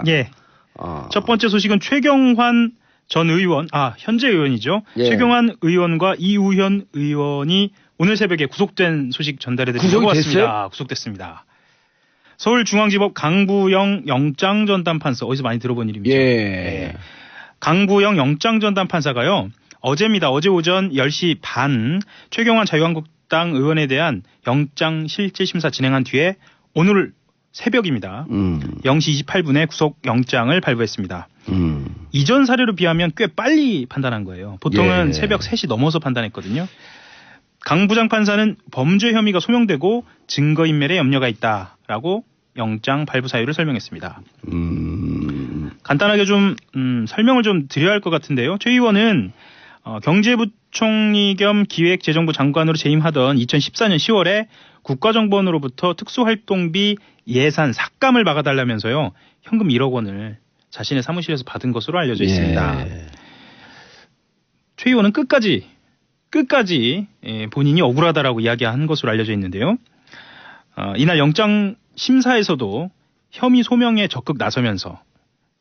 예. 첫 번째 소식은 최경환 전 의원, 현재 의원이죠. 예. 최경환 의원과 이우현 의원이 오늘 새벽에 구속된 소식 전달해드리고 왔습니다. 구속됐습니다. 서울중앙지법 강부영 영장전담판사, 어디서 많이 들어본 이름이죠. 예. 강부영 영장전담판사가요. 어제입니다. 어제 오전 10시 반 최경환 자유한국당 의원에 대한 영장실질심사 진행한 뒤에 오늘 새벽입니다. 0시 28분에 구속영장을 발부했습니다. 이전 사례로 비하면 꽤 빨리 판단한 거예요. 보통은 새벽 3시 넘어서 판단했거든요. 강 부장 판사는 범죄 혐의가 소명되고 증거인멸에 염려가 있다라고 영장 발부 사유를 설명했습니다. 간단하게 좀 설명을 좀 드려야 할 것 같은데요. 최 의원은 경제부총리 겸 기획재정부 장관으로 재임하던 2014년 10월에 국가정보원으로부터 특수활동비 예산 삭감을 막아달라면서요. 현금 1억 원을 자신의 사무실에서 받은 것으로 알려져 있습니다. 최 의원은 끝까지 본인이 억울하다라고 이야기한 것으로 알려져 있는데요. 이날 영장 심사에서도 혐의 소명에 적극 나서면서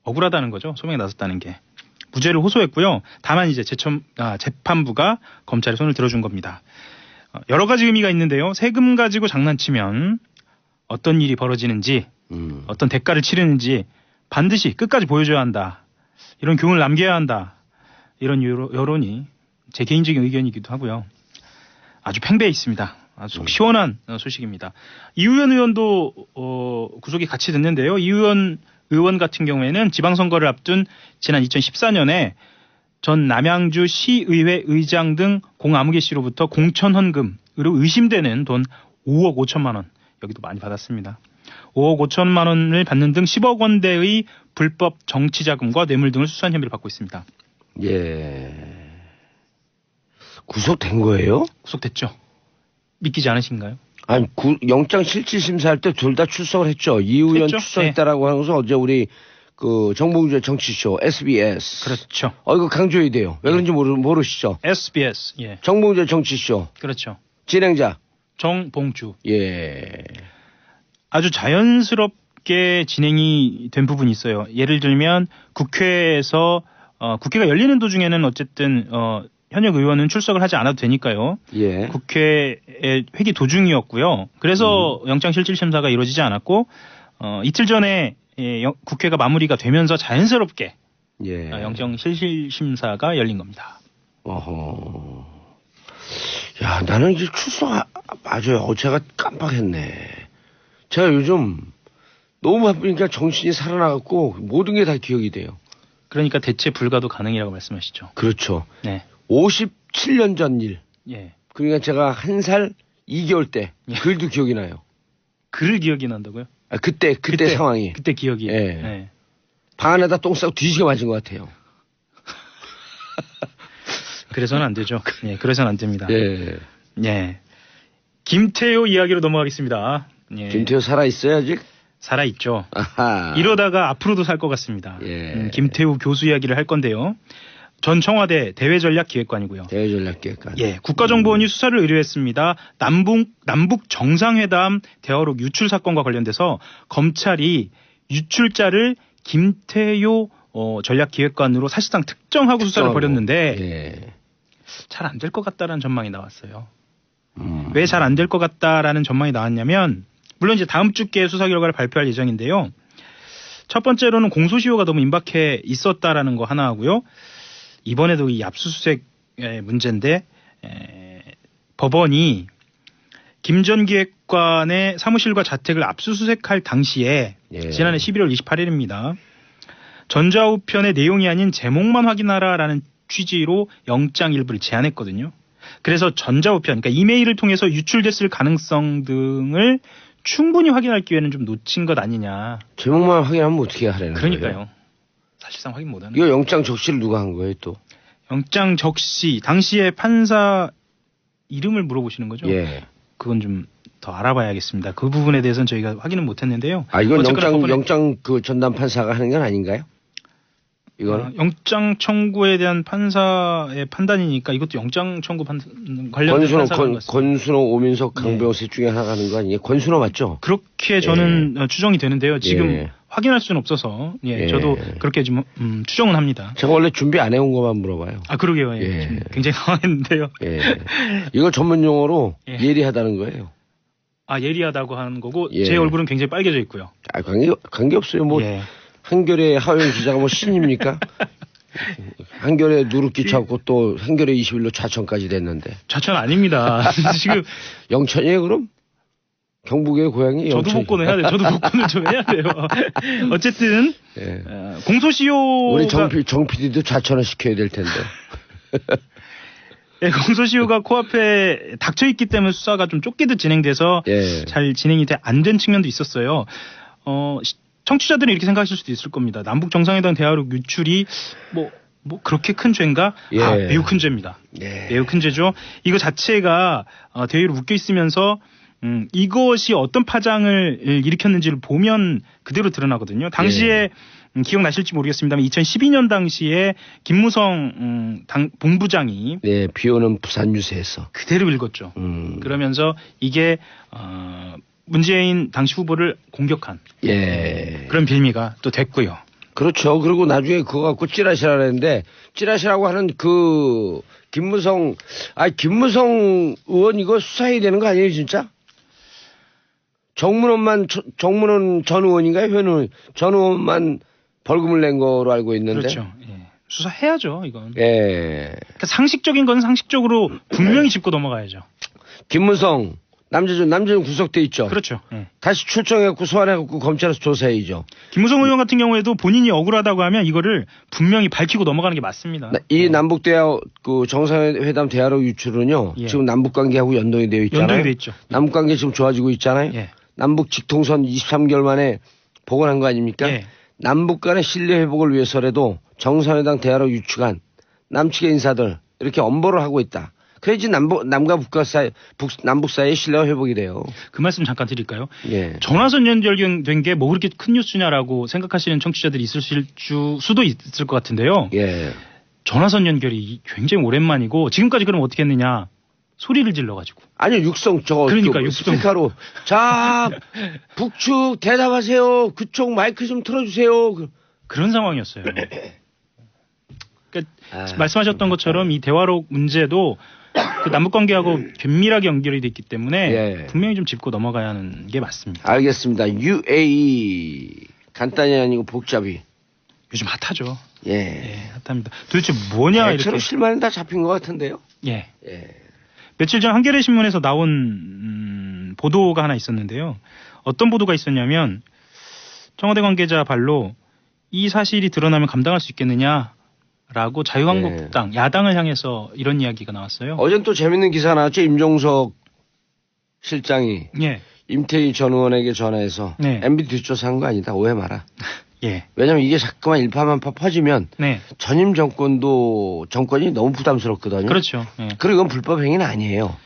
억울하다는 거죠. 소명에 나섰다는 게. 무죄를 호소했고요. 다만 이제 재판부가 검찰의 손을 들어준 겁니다. 여러 가지 의미가 있는데요. 세금 가지고 장난치면 어떤 일이 벌어지는지, 어떤 대가를 치르는지 반드시 끝까지 보여줘야 한다. 이런 교훈을 남겨야 한다. 이런 여론이 제 개인적인 의견이기도 하고요. 아주 팽배해 있습니다. 아주 속 시원한 소식입니다. 이우현 의원도 구속이 같이 됐는데요. 이우현 의원 같은 경우에는 지방선거를 앞둔 지난 2014년에 전 남양주 시의회 의장 등 공아무개 씨로부터 공천 헌금으로 의심되는 돈 5억 5천만 원, 여기도 많이 받았습니다. 5억 5천만 원을 받는 등 10억 원대의 불법 정치자금과 뇌물 등을 수사한 혐의를 받고 있습니다. 예. 구속된 거예요? 구속됐죠. 믿기지 않으신가요? 아니, 영장 실질심사할 때 둘 다 출석을 했죠. 이우현 출석했다라고 하면서 어제 우리 정봉주의 정치쇼 SBS. 그렇죠. 이거 강조해야 돼요. 왜 그런지 모르시죠? SBS. 예. 정봉주의 정치쇼. 그렇죠. 진행자 정봉주. 예. 아주 자연스럽게 진행이 된 부분이 있어요. 예를 들면 국회에서 국회가 열리는 도중에는 어쨌든 현역 의원은 출석을 하지 않아도 되니까요. 예. 국회의 회기 도중이었고요. 그래서 영장실질심사가 이루어지지 않았고 이틀 전에 국회가 마무리가 되면서 자연스럽게 영장실질심사가 열린 겁니다. 어허. 야, 나는 이제 맞아요. 제가 깜빡했네. 제가 요즘 너무 바쁘니까 정신이 살아나갖고 모든 게 다 기억이 돼요. 그러니까 대체 불가도 가능이라고 말씀하시죠. 그렇죠. 네. 57년 전 일. 예. 그러니까 제가 1살 2개월 때 글도 기억이 나요. 글을 기억이 난다고요? 그때 상황이. 그때 기억이. 예. 네. 방 안에다 똥 싸고 뒤지게 맞은 것 같아요. 그래서는 안 되죠. 예, 그래서는 안 됩니다. 예. 예. 김태효 이야기로 넘어가겠습니다. 예. 김태효 살아있어요, 아직? 살아있죠. 아하. 이러다가 앞으로도 살 것 같습니다. 예. 김태우 교수 이야기를 할 건데요. 전 청와대 대외전략기획관이고요. 대외전략기획관. 예, 국가정보원이 수사를 의뢰했습니다. 남북 정상회담 대화록 유출 사건과 관련돼서 검찰이 유출자를 김태효 전략기획관으로 사실상 특정하고 수사를 벌였는데 잘 안 될 것 같다라는 전망이 나왔어요. 왜 잘 안 될 것 같다라는 전망이 나왔냐면 물론 이제 다음 주께 수사 결과를 발표할 예정인데요. 첫 번째로는 공소시효가 너무 임박해 있었다라는 거 하나 하고요. 이번에도 이 압수수색의 문제인데 법원이 김 전 기획관의 사무실과 자택을 압수수색할 당시에 지난해 11월 28일입니다. 전자우편의 내용이 아닌 제목만 확인하라라는 취지로 영장 일부를 제한했거든요. 그래서 전자우편, 그러니까 이메일을 통해서 유출됐을 가능성 등을 충분히 확인할 기회는 좀 놓친 것 아니냐. 제목만 확인하면 어떻게 하라는 거예요? 그러니까요. 사실상 확인 못하는. 이거 영장 적시를 누가 한 거예요 또? 영장 적시 당시에 판사 이름을 물어보시는 거죠? 예. 그건 좀 더 알아봐야겠습니다. 그 부분에 대해서는 저희가 확인은 못했는데요. 이건 영장 그 전담 판사가 하는 건 아닌가요? 이거는 영장 청구에 대한 판사의 판단이니까 이것도 영장 청구 관련된 판사가 권순호, 오민석, 강병호 셋 중에 하나가 하는 거 아니에요? 권순호 맞죠? 그렇게 저는 추정이 되는데요. 지금 예. 확인할 수는 없어서 저도 그렇게 좀 추정은 합니다. 제가 원래 준비 안 해온 것만 물어봐요. 아 그러게요. 예. 굉장히 당황했는데요. 예. 이걸 전문 용어로 예리하다는 거예요. 아 예리하다고 하는 거고 제 얼굴은 굉장히 빨개져 있고요. 아 관계 없어요. 뭐 한겨레 하호영 기자가 뭐 신입니까? 한겨레 누르끼 찾고 또 한겨레 21로 좌천까지 됐는데. 좌천 아닙니다. 지금 영천이에요 그럼? 경북의 고향이 영천. 저도 복권을 해야 돼요. 저도 복권을 좀 해야 돼요. 어쨌든 공소시효가 우리 정 PD도 좌천을 시켜야 될 텐데. 공소시효가 코앞에 닥쳐 있기 때문에 수사가 좀 쫓기듯 진행돼서 잘 진행이 안 된 측면도 있었어요. 청취자들은 이렇게 생각하실 수도 있을 겁니다. 남북 정상회담 대화록 유출이 뭐 그렇게 큰 죄인가? 매우 큰 죄입니다. 매우 큰 죄죠. 이거 자체가 대외로 묶여 있으면서 이것이 어떤 파장을 일으켰는지를 보면 그대로 드러나거든요. 당시에 기억나실지 모르겠습니다만 2012년 당시에 김무성 본부장이 비오는 부산 유세에서 그대로 읽었죠. 그러면서 이게 문재인 당시 후보를 공격한 그런 빌미가 또 됐고요. 그렇죠. 그리고 나중에 그거 갖고 찌라시라 그랬는데 찌라시라고 하는 그 김무성 의원 이거 수사해야 되는 거 아니에요 진짜? 정문원 전 의원인가요? 전 의원만 벌금을 낸 거로 알고 있는데. 그렇죠. 수사해야죠 이건. 그러니까 상식적인 건 상식적으로 분명히 짚고 넘어가야죠. 김무성 남재준 구속돼 있죠. 그렇죠. 다시 출정해갖고 소환해갖고 검찰에서 조사해야죠. 김무성 의원 같은 경우에도 본인이 억울하다고 하면 이거를 분명히 밝히고 넘어가는 게 맞습니다. 이 남북 대화 그 정상회담 대화록 유출은요. 지금 남북 관계하고 연동이 되어 있잖아요. 연동이 되어 있죠. 남북 관계 지금 좋아지고 있잖아요. 남북 직통선 23개월 만에 복원한 거 아닙니까? 남북 간의 신뢰 회복을 위해서라도 정상회담 대화록 유출한 남측의 인사들 이렇게 엄벌을 하고 있다. 그래야지 남과 남북 사이의 신뢰가 회복이 돼요. 그 말씀 잠깐 드릴까요? 전화선 연결된 게 뭐 그렇게 큰 뉴스냐라고 생각하시는 청취자들이 있을 수도 있을 것 같은데요. 전화선 연결이 굉장히 오랜만이고 지금까지 그럼 어떻게 했느냐? 소리를 질러가지고. 아니요, 육성 그러니까 육성. 스피커로 자 북측 대답하세요. 그쪽 마이크 좀 틀어주세요. 그런 상황이었어요. 그러니까 말씀하셨던 것처럼 이 대화록 문제도 그 남북관계하고 긴밀하게 연결이 돼 있기 때문에 분명히 좀 짚고 넘어가야 하는 게 맞습니다. 알겠습니다. UAE 간단히 아니고 복잡히 요즘 핫하죠. 핫합니다. 도대체 뭐냐 이렇게. 실마리는 다 잡힌 것 같은데요. 며칠 전 한겨레 신문에서 나온 보도가 하나 있었는데요. 어떤 보도가 있었냐면 청와대 관계자 발로 이 사실이 드러나면 감당할 수 있겠느냐라고 자유한국당 야당을 향해서 이런 이야기가 나왔어요. 어젠 또 재밌는 기사 나왔죠. 임종석 실장이 임태희 전 의원에게 전화해서 MB 뒷조사한 거 아니다. 오해 마라. 왜냐면 이게 자꾸만 일파만파 퍼지면 전임 정권이 너무 부담스럽거든요. 그렇죠. 그리고 이건 불법 행위는 아니에요.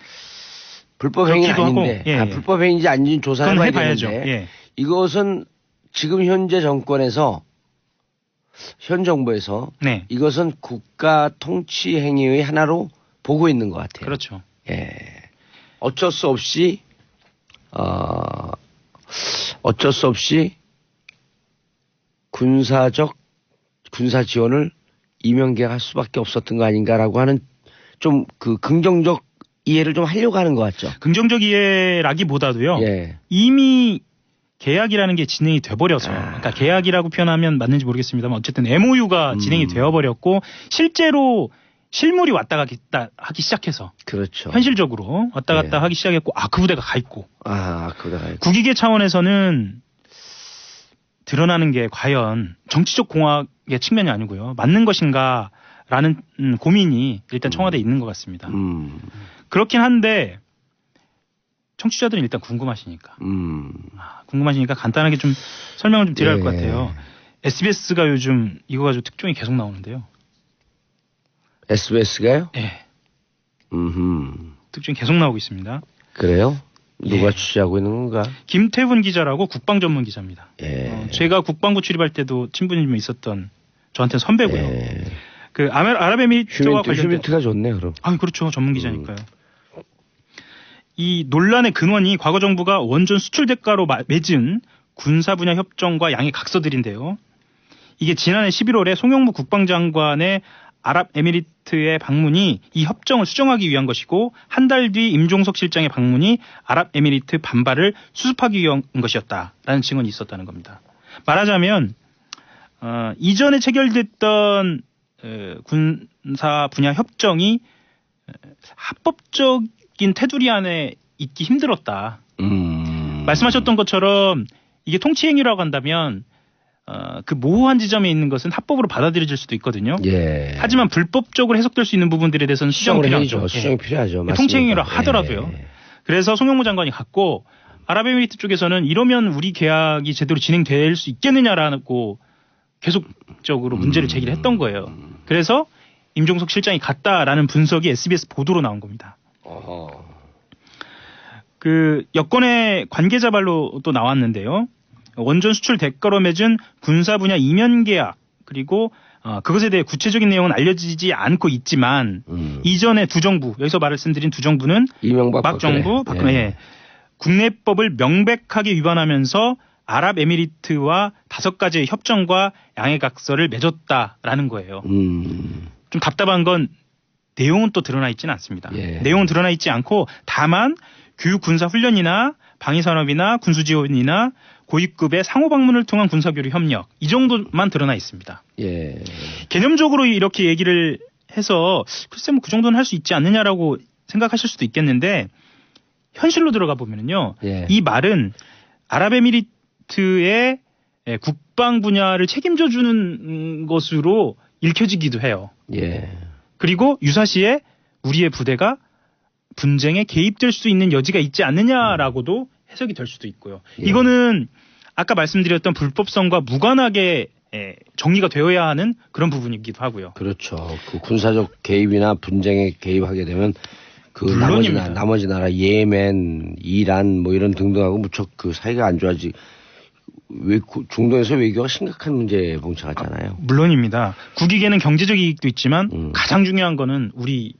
불법 행위는 아닌데 불법 행위인지 아닌지 조사해봐야 되는데 이것은 지금 현재 정권에서 현 정부에서 이것은 국가 통치 행위의 하나로 보고 있는 것 같아요. 그렇죠. 어쩔 수 없이 군사 지원을 이명계가 할 수밖에 없었던 거 아닌가라고 하는 좀 그 긍정적 이해를 좀 하려고 하는 것 같죠. 긍정적 이해라기보다도요. 이미 계약이라는 게 진행이 돼버려서 그러니까 계약이라고 표현하면 맞는지 모르겠습니다만 어쨌든 MOU가 진행이 되어버렸고 실제로 실물이 왔다 갔다 하기 시작해서 그렇죠. 현실적으로 왔다 갔다 하기 시작했고 그 부대가 가 있고 그 부대가 있고 국익의 차원에서는 드러나는 게 과연 정치적 공학의 측면이 아니고요. 맞는 것인가라는 고민이 일단 청와대에 있는 것 같습니다. 그렇긴 한데 청취자들은 일단 궁금하시니까. 궁금하시니까 간단하게 좀 설명을 좀 드려야 할 것 같아요. SBS가 요즘 이거 가지고 특종이 계속 나오는데요. SBS가요? 특종이 계속 나오고 있습니다. 그래요? 누가 취재하고 있는 건가? 김태훈 기자라고 국방 전문 기자입니다. 제가 국방부 출입할 때도 친분이 좀 있었던 저한테는 선배고요. 예. 그 아랍에미리트와 관련된 휴민트가 좋네 그럼. 아, 그렇죠. 전문 기자니까요. 이 논란의 근원이 과거 정부가 원전 수출 대가로 맺은 군사 분야 협정과 양의 각서들인데요. 이게 지난해 11월에 송영무 국방장관의 아랍에미리트의 방문이 이 협정을 수정하기 위한 것이고 한 달 뒤 임종석 실장의 방문이 아랍에미리트 반발을 수습하기 위한 것이었다라는 증언이 있었다는 겁니다. 말하자면 이전에 체결됐던 군사 분야 협정이 합법적인 테두리 안에 있기 힘들었다. 말씀하셨던 것처럼 이게 통치행위라고 한다면 그 모호한 지점에 있는 것은 합법으로 받아들여질 수도 있거든요. 예. 하지만 불법적으로 해석될 수 있는 부분들에 대해서는 수정이 필요하죠. 수정이 필요하죠. 맞습니다. 통치행위라 하더라도요. 예. 그래서 송영무 장관이 갔고 아랍에미리트 쪽에서는 이러면 우리 계약이 제대로 진행될 수 있겠느냐라고 계속적으로 문제를 제기를 했던 거예요. 그래서 임종석 실장이 갔다라는 분석이 SBS 보도로 나온 겁니다. 그 여권의 관계자 발로 또 나왔는데요. 원전 수출 대가로 맺은 군사 분야 이면 계약 그리고 그것에 대해 구체적인 내용은 알려지지 않고 있지만 이전에 두 정부 여기서 말씀드린 두 정부는 이명박 정부 박근혜 예. 국내법을 명백하게 위반하면서 아랍에미리트와 5가지의 협정과 양해각서를 맺었다라는 거예요. 좀 답답한 건 내용은 또 드러나 있지는 않습니다. 예. 내용은 드러나 있지 않고 다만 교육 군사 훈련이나 방위산업이나 군수지원이나 고위급의 상호 방문을 통한 군사교류 협력 이 정도만 드러나 있습니다. 예. 개념적으로 이렇게 얘기를 해서 글쎄 뭐 그 정도는 할 수 있지 않느냐라고 생각하실 수도 있겠는데 현실로 들어가 보면요. 예. 이 말은 아랍에미리트의 국방 분야를 책임져 주는 것으로 읽혀지기도 해요. 예. 그리고 유사시에 우리의 부대가 분쟁에 개입될 수 있는 여지가 있지 않느냐라고도 해석이 될 수도 있고요. 예. 이거는 아까 말씀드렸던 불법성과 무관하게 정리가 되어야 하는 그런 부분이기도 하고요. 그렇죠. 그 군사적 개입이나 분쟁에 개입하게 되면 그 나머지 나라 예멘, 이란 뭐 이런 등등하고 무척 그 사이가 안 좋아지. 중동에서 외교가 심각한 문제에 봉착하잖아요. 물론입니다. 국익에는 경제적 이익도 있지만 가장 중요한 거는 우리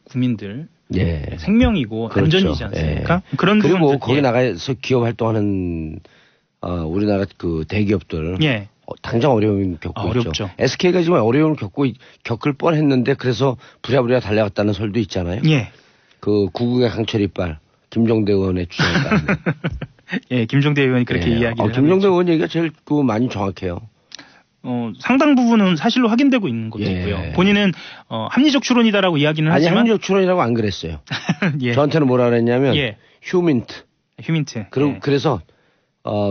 국민들 예. 생명이고 그렇죠. 안전이지 않습니까? 예. 그런 그리고 부분들, 거기 나가서 기업 활동하는 우리나라 그 대기업들 예. 당장 어려움을 겪고 어렵죠. 있죠. SK가 지금 어려움을 겪을 뻔했는데 그래서 부랴부랴 달려갔다는 설도 있잖아요. 예. 그 구국의 강철 이빨 김종대 의원의 주장에 따르면. 예, 김종대 의원이 그렇게 예. 이야기를 김종대 의원 얘기가 제일 많이 정확해요. 상당 부분은 사실로 확인되고 있는 것도 예. 있고요. 본인은 합리적 추론이다라고 이야기는 아니 하지만 합리적 추론이라고 안 그랬어요. 예. 저한테는 뭐라 그랬냐면 예. 휴민트. 휴민트. 예. 그래서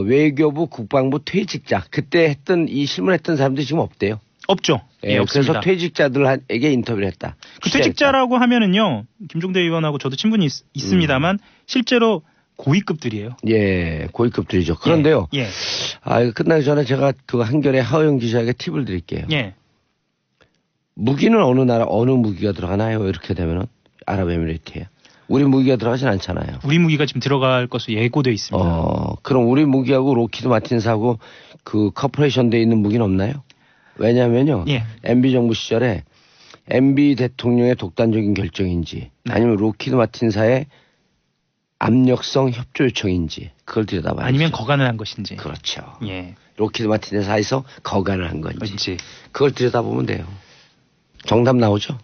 외교부 국방부 퇴직자 그때 했던 이 실문했던 사람들이 지금 없대요. 없죠. 예, 없습니다. 그래서 퇴직자들에게 인터뷰를 했다. 그 퇴직자라고 하면은요, 김종대 의원하고 저도 친분이 있습니다만 실제로 고위급들이에요. 예, 고위급들이죠. 그런데요. 예. 이거 끝나기 전에 제가 그 한겨레 하호영 기자에게 팁을 드릴게요. 예. 무기는 어느 나라 어느 무기가 들어가나요? 이렇게 되면은 아랍에미리트에. 우리 무기가 들어가진 않잖아요. 우리 무기가 지금 들어갈 것으로 예고돼 있습니다. 그럼 우리 무기하고 로키드 마틴스하고 그 커퍼레이션 돼 있는 무기는 없나요? 왜냐면요. 예. MB 정부 시절에 MB 대통령의 독단적인 결정인지 아니면 로키드 마틴사의 압력성 협조 요청인지 그걸 들여다봐야죠. 아니면 거간을 한 것인지. 그렇죠. 예. 로키드 마틴사에서 거간을 한 건지. 그렇지. 그걸 들여다보면 돼요. 정답 나오죠?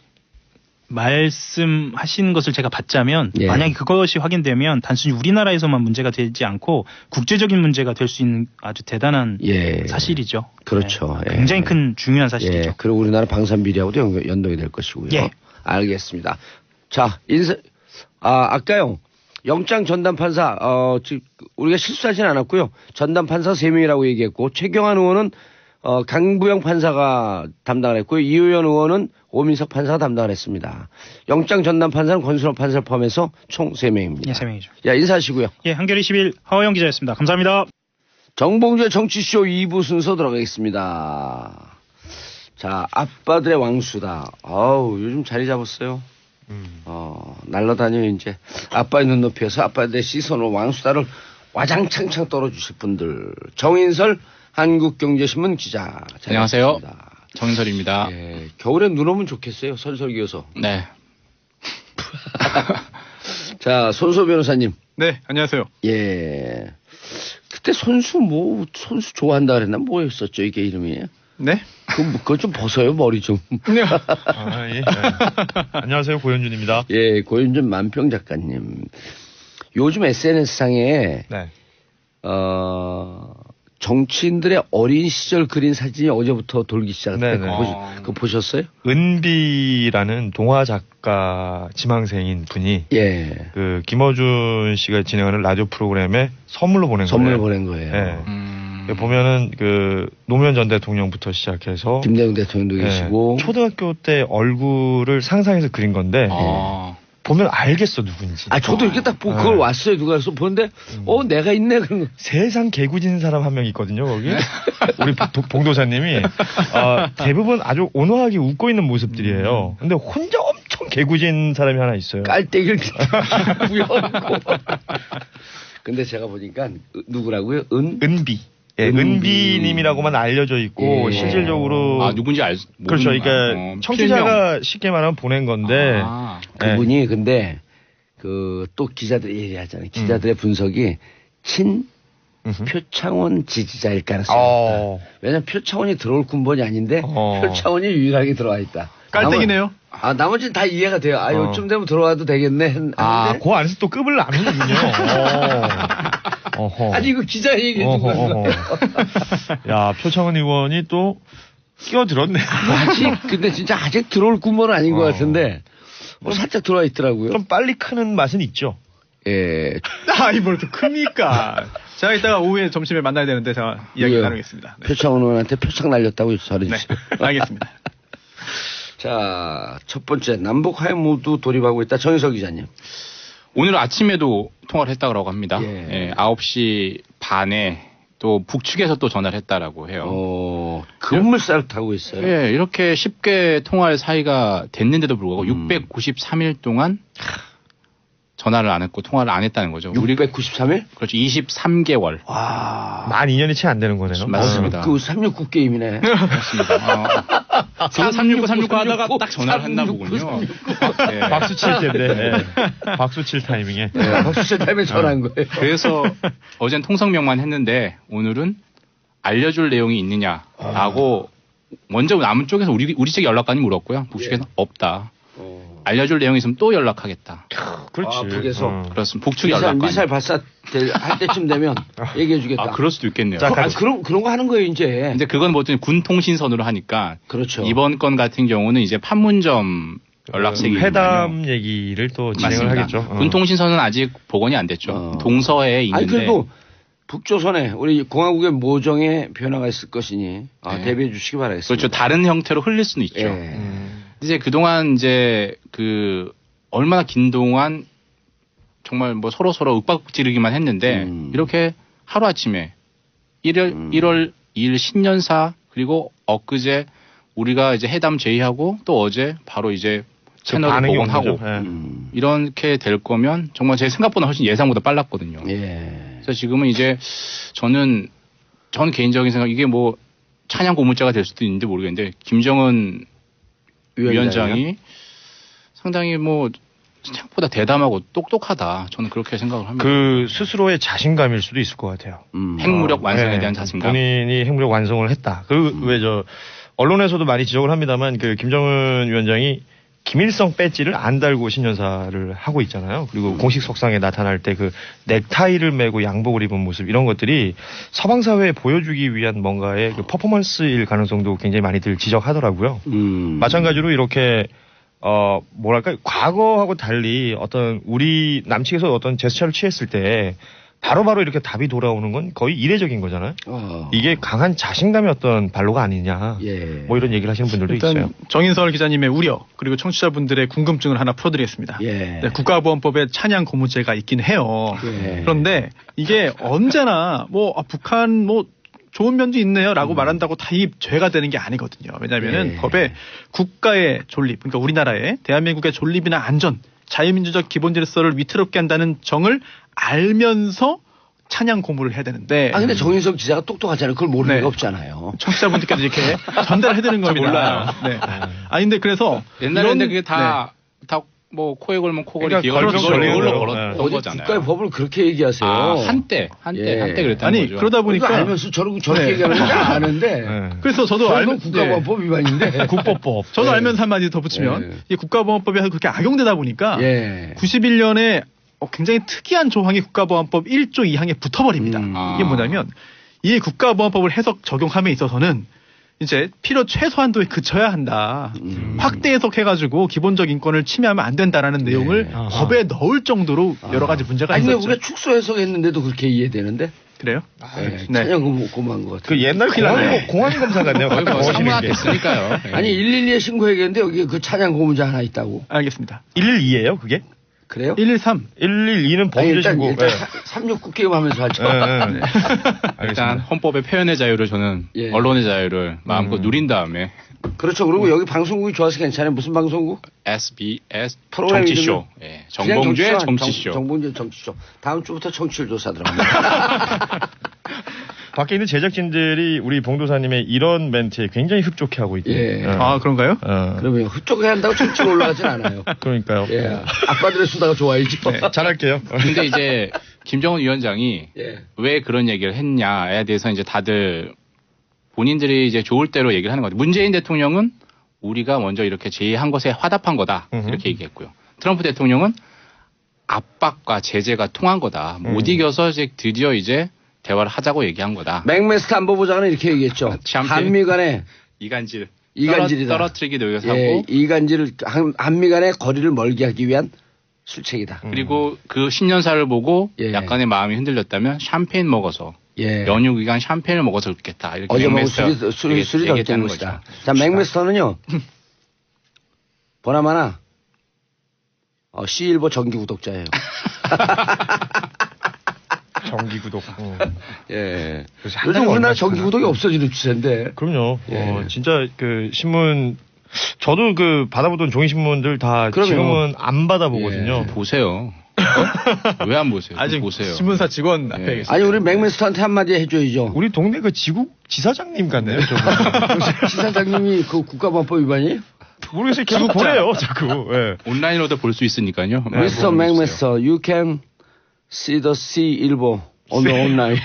말씀하신 것을 제가 받자면 예. 만약에 그것이 확인되면 단순히 우리나라에서만 문제가 되지 않고 국제적인 문제가 될 수 있는 아주 대단한 예. 사실이죠. 그렇죠. 네. 굉장히 예. 큰 중요한 사실이죠. 예. 그리고 우리나라 방산 비리하고도 연동이 될 것이고요. 예. 알겠습니다. 자, 아까요. 영장 전담 판사, 우리가 실수하진 않았고요. 전담 판사 3명이라고 얘기했고, 최경환 의원은, 강부영 판사가 담당을 했고요. 이효연 의원은 오민석 판사가 담당을 했습니다. 영장 전담 판사는 권순호 판사를 포함해서 총 3명입니다. 예, 3명이죠. 야, 인사하시고요. 예, 한겨레 21 하호영 기자였습니다. 감사합니다. 정봉주의 정치쇼 2부 순서 들어가겠습니다. 자, 아빠들의 왕수다. 요즘 자리 잡았어요. 날라다녀, 이제. 아빠의 눈높이에서 아빠들의 시선으로 왕수다를 와장창창 떨어주실 분들. 정인설, 한국경제신문 기자. 안녕하세요. 반갑습니다. 정인설입니다. 예, 겨울엔 눈 오면 좋겠어요. 선설 교수. 네. 자, 손소 변호사님. 네, 안녕하세요. 예. 그때 선수 좋아한다 그랬나? 뭐였었죠, 이게 이름이? 네? 그거 좀 벗어요, 머리 좀. 아, 예. 안녕하세요, 고현준입니다. 예, 고윤준 만평 작가님. 요즘 SNS상에, 네. 정치인들의 어린 시절 그린 사진이 어제부터 돌기 시작했는데, 네네. 그거 보셨어요? 은비라는 동화 작가 지망생인 분이 예. 그 김어준 씨가 진행하는 라디오 프로그램에 선물로 보낸 선물 거예요. 보낸 거예요. 예. 보면은 그 노무현 전 대통령부터 시작해서 김대중 대통령도 예, 계시고. 초등학교 때 얼굴을 상상해서 그린 건데 보면 알겠어 누군지. 아, 저도 이렇게 딱 보고 그걸 왔어요. 누가 해서 보는데, 내가 있네. 그런 거. 세상 개구진 사람 한 명 있거든요, 거기. 우리 봉도사님이. 대부분 아주 온화하게 웃고 있는 모습들이에요. 근데 혼자 엄청 개구진 사람이 하나 있어요. 깔때기를 부여놓고. 근데 제가 보니까, 누구라고요? 은비. 예, 은비님이라고만 알려져 있고, 예. 실질적으로. 누군지 그렇죠. 그러니까 청취자가 쉽게 말하면 보낸 건데. 그분이 근데, 또 기자들이 얘기하잖아요. 기자들의 분석이 표창원 지지자일 가능성이 있다. 왜냐면 표창원이 들어올 군번이 아닌데, 표창원이 유일하게 들어와 있다. 깔때기네요. 나머지는 다 이해가 돼요. 요쯤 되면 들어와도 되겠네. 그 안에서 또 급을 나누는군요. 아니, 이거 기자 얘기해 준 거야. 야, 표창원 의원이 또 끼어들었네. 근데 진짜 아직 들어올 군번은 아닌 것 같은데, 살짝 들어와 있더라고요. 좀 빨리 크는 맛은 있죠. 예. 뭘 또 큽니까? 제가 이따가 오후에 점심에 만나야 되는데 제가 이야기 나누겠습니다. 네. 표창원 의원한테 표창 날렸다고 네, 전해주세요. 알겠습니다. 자, 첫 번째, 남북 화해 모두 돌입하고 있다. 정희석 기자님. 오늘 아침에도 통화를 했다고 합니다. 예. 9시 반에 또 북측에서 또 전화를 했다라고 해요. 급물살을 타고 있어요. 예, 이렇게 쉽게 통화할 사이가 됐는데도 불구하고 693일 동안 전화를 안 했고 통화를 안 했다는 거죠. 693일? 그렇죠. 23개월. 와. 만 2년이 채 안 되는 거네요. 맞습니다. 그 369 게임이네. 맞습니다. 제가 369 하다가 딱 전화를 했나 보군요. 예. 박수 칠 때인데. 박수 칠 타이밍에. 박수 칠 타임에 전화한 거예요. 그래서 어젠 통성명만 했는데 오늘은 알려줄 내용이 있느냐라고 먼저 남은 쪽에서 우리 측에 연락관이 물었고요. 북측에서 없다. 알려줄 내용이 있으면 또 연락하겠다. 그렇지. 북에서. 그렇습니다. 북측 연락관. 미사일 발사 할 때쯤 되면 얘기해 주겠다. 그럴 수도 있겠네요. 그런 거 하는 거예요, 이제. 근데 그건 뭐 군 통신선으로 하니까. 그렇죠. 이번 건 같은 경우는 이제 판문점 연락색이 회담 얘기를 또 진행을 맞습니다. 하겠죠. 군 통신선은 아직 복원이 안 됐죠. 동서에 있는데. 그래도 북조선에 우리 공화국의 모종의 변화가 있을 것이니 대비해 주시기 바라겠습니다. 그렇죠. 다른 형태로 흘릴 수는 있죠. 예. 이제 그동안 이제 얼마나 긴 동안 정말 뭐 서로 윽박지르기만 했는데 이렇게 하루아침에 1월 2일 신년사 그리고 엊그제 우리가 이제 회담 제의하고 또 어제 바로 이제 채널을 복원하고 이렇게 될 거면 정말 제 생각보다 훨씬 예상보다 빨랐거든요. 예. 그래서 지금은 이제 전 개인적인 생각 이게 뭐 찬양 고물자가 될 수도 있는데 모르겠는데 김정은 위원장이 상당히 뭐 생각보다 대담하고 똑똑하다. 저는 그렇게 생각을 합니다. 그 스스로의 자신감일 수도 있을 것 같아요. 핵무력 완성에 대한 자신감. 본인이 핵무력 완성을 했다. 언론에서도 많이 지적을 합니다만 그 김정은 위원장이 김일성 배지를 안 달고 신년사를 하고 있잖아요. 그리고 공식 석상에 나타날 때 그 넥타이를 메고 양복을 입은 모습 이런 것들이 서방 사회에 보여주기 위한 뭔가의 그 퍼포먼스일 가능성도 굉장히 많이들 지적하더라고요. 마찬가지로 이렇게 과거하고 달리 어떤 우리 남측에서 어떤 제스처를 취했을 때 바로바로 이렇게 답이 돌아오는 건 거의 이례적인 거잖아요. 이게 강한 자신감의 어떤 발로가 아니냐. 뭐 이런 얘기를 하시는 분들도 일단 있어요. 정인설 기자님의 우려 그리고 청취자분들의 궁금증을 하나 풀어드리겠습니다. 네, 국가보안법에 찬양 고무죄가 있긴 해요. 그런데 이게 언제나 북한 좋은 면도 있네요라고 말한다고 다 이 죄가 되는 게 아니거든요. 왜냐하면은 법에 국가의 존립, 그러니까 우리나라의 대한민국의 존립이나 안전, 자유민주적 기본 질서를 위태롭게 한다는 정을 알면서 찬양 고무를 해야 되는데. 근데 정인석 기자가 똑똑하잖아요. 그걸 모르는 네. 리가 없잖아요. 청취자분들께도 이렇게 전달을 해드리는 겁니다. 몰라요. 네. 근데 그래서 옛날에 이런- 근데 그게 다 뭐 코에 걸면 코걸이 그러니까 귀걸이 걸면 귀걸이 걸리는 이걸로 거예요. 걸었던 어디 거잖아요. 국가의 법을 그렇게 얘기하세요. 한때 예. 그랬다는 아니 거죠. 그러다 이거 보니까 알면서 저렇게 네. 얘기하는 건 아는데. 네. 그래서 저도 저건 알면 국가보안법 위반인데. 국법법. 저도 예. 알면서 한마디 더 붙이면 예. 이 국가보안법이 그렇게 악용되다 보니까 예. 91년에 굉장히 특이한 조항이 국가보안법 1조 2항에 붙어버립니다. 이게 뭐냐면 이 국가보안법을 해석 적용함에 있어서는 이제 필요 최소한도에 그쳐야 한다. 확대 해석해가지고 기본적 인권을 침해하면 안 된다라는 내용을 법에 넣을 정도로 여러 가지 문제가 아니, 왜 있었죠. 우리가 축소 해석했는데도 그렇게 이해되는데? 그래요? 네. 네. 찬양 고무한 것 같아요. 그 옛날 공안 검사 같네요. 거의 뭐 멋있는 사무학 게. 됐으니까요. 예. 아니 112에 신고해야겠는데 여기 그 찬양 고무자 하나 있다고. 알겠습니다. 112예요, 그게? 그래요? 113. 112는 아니, 범죄 일단 신고. 369 게임하면서 하죠. 네. 일단 헌법의 표현의 자유를 저는 예. 언론의 자유를 마음껏 누린 다음에 그렇죠. 그리고 여기 방송국이 좋아서 괜찮아요. 무슨 방송국? SBS 프로그램 정치쇼, 예. 정봉주의 정치쇼. 정봉주의 정치쇼. 다음 주부터 청취율 조사 들어갑니다. 밖에 있는 제작진들이 우리 봉도사님의 이런 멘트에 굉장히 흡족해하고 있대요. 예. 그런가요? 그러면 흡족해야 한다고 청취율 올라가진 않아요. 그러니까요. 예. 아빠들의 수다가 좋아야죠. 네, 잘할게요. 근데 이제 김정은 위원장이 예. 왜 그런 얘기를 했냐에 대해서 이제 다들 본인들이 이제 좋을 대로 얘기를 하는 거죠. 문재인 대통령은 우리가 먼저 이렇게 제의한 것에 화답한 거다. 이렇게 얘기했고요. 트럼프 대통령은 압박과 제재가 통한 거다. 못 이겨서 이제 드디어 이제 대화를 하자고 얘기한 거다. 맥메스터 안보보장은 이렇게 얘기했죠. 샴페인. 한미 간의 이간질. 이간질이다. 떨어뜨리기 위해서 하고 예, 이간질을 한미 간의 거리를 멀게 하기 위한 술책이다. 그리고 그 신년사를 보고 예. 약간의 마음이 흔들렸다면 샴페인 먹어서 예. 연휴 기간 샴페인을 먹어서 그렇겠다. 이렇게 어제 먹은 맥메스터 술이 덜 된 얘기했다는 것이다. 거죠. 자, 맥메스터는요. 보나마나 C일보 정기 구독자예요. 정기 구독. 예. 그래서 한 달에 요즘 우리나라 얼마씩 정기 하나? 구독이 없어지는 추세인데. 그럼요. 예. 진짜 그 신문 저도 그 받아보던 종이신문들 다 그럼요. 지금은 안 받아보거든요. 예. 보세요. 왜 안 보세요? 좀 아직 보세요. 신문사 직원 앞에 예. 계세요. 아니, 우리 맥메스터한테 한마디 해줘야죠. 우리 동네 그 지사장님 같네요. 저분. 지사장님이 그 국가보안법 위반이에요? 모르겠어요. 계속 보내요. 자꾸. 예. 온라인으로도 볼 수 있으니까요. Mr. 맥메스터, you can see the C일보 on the online.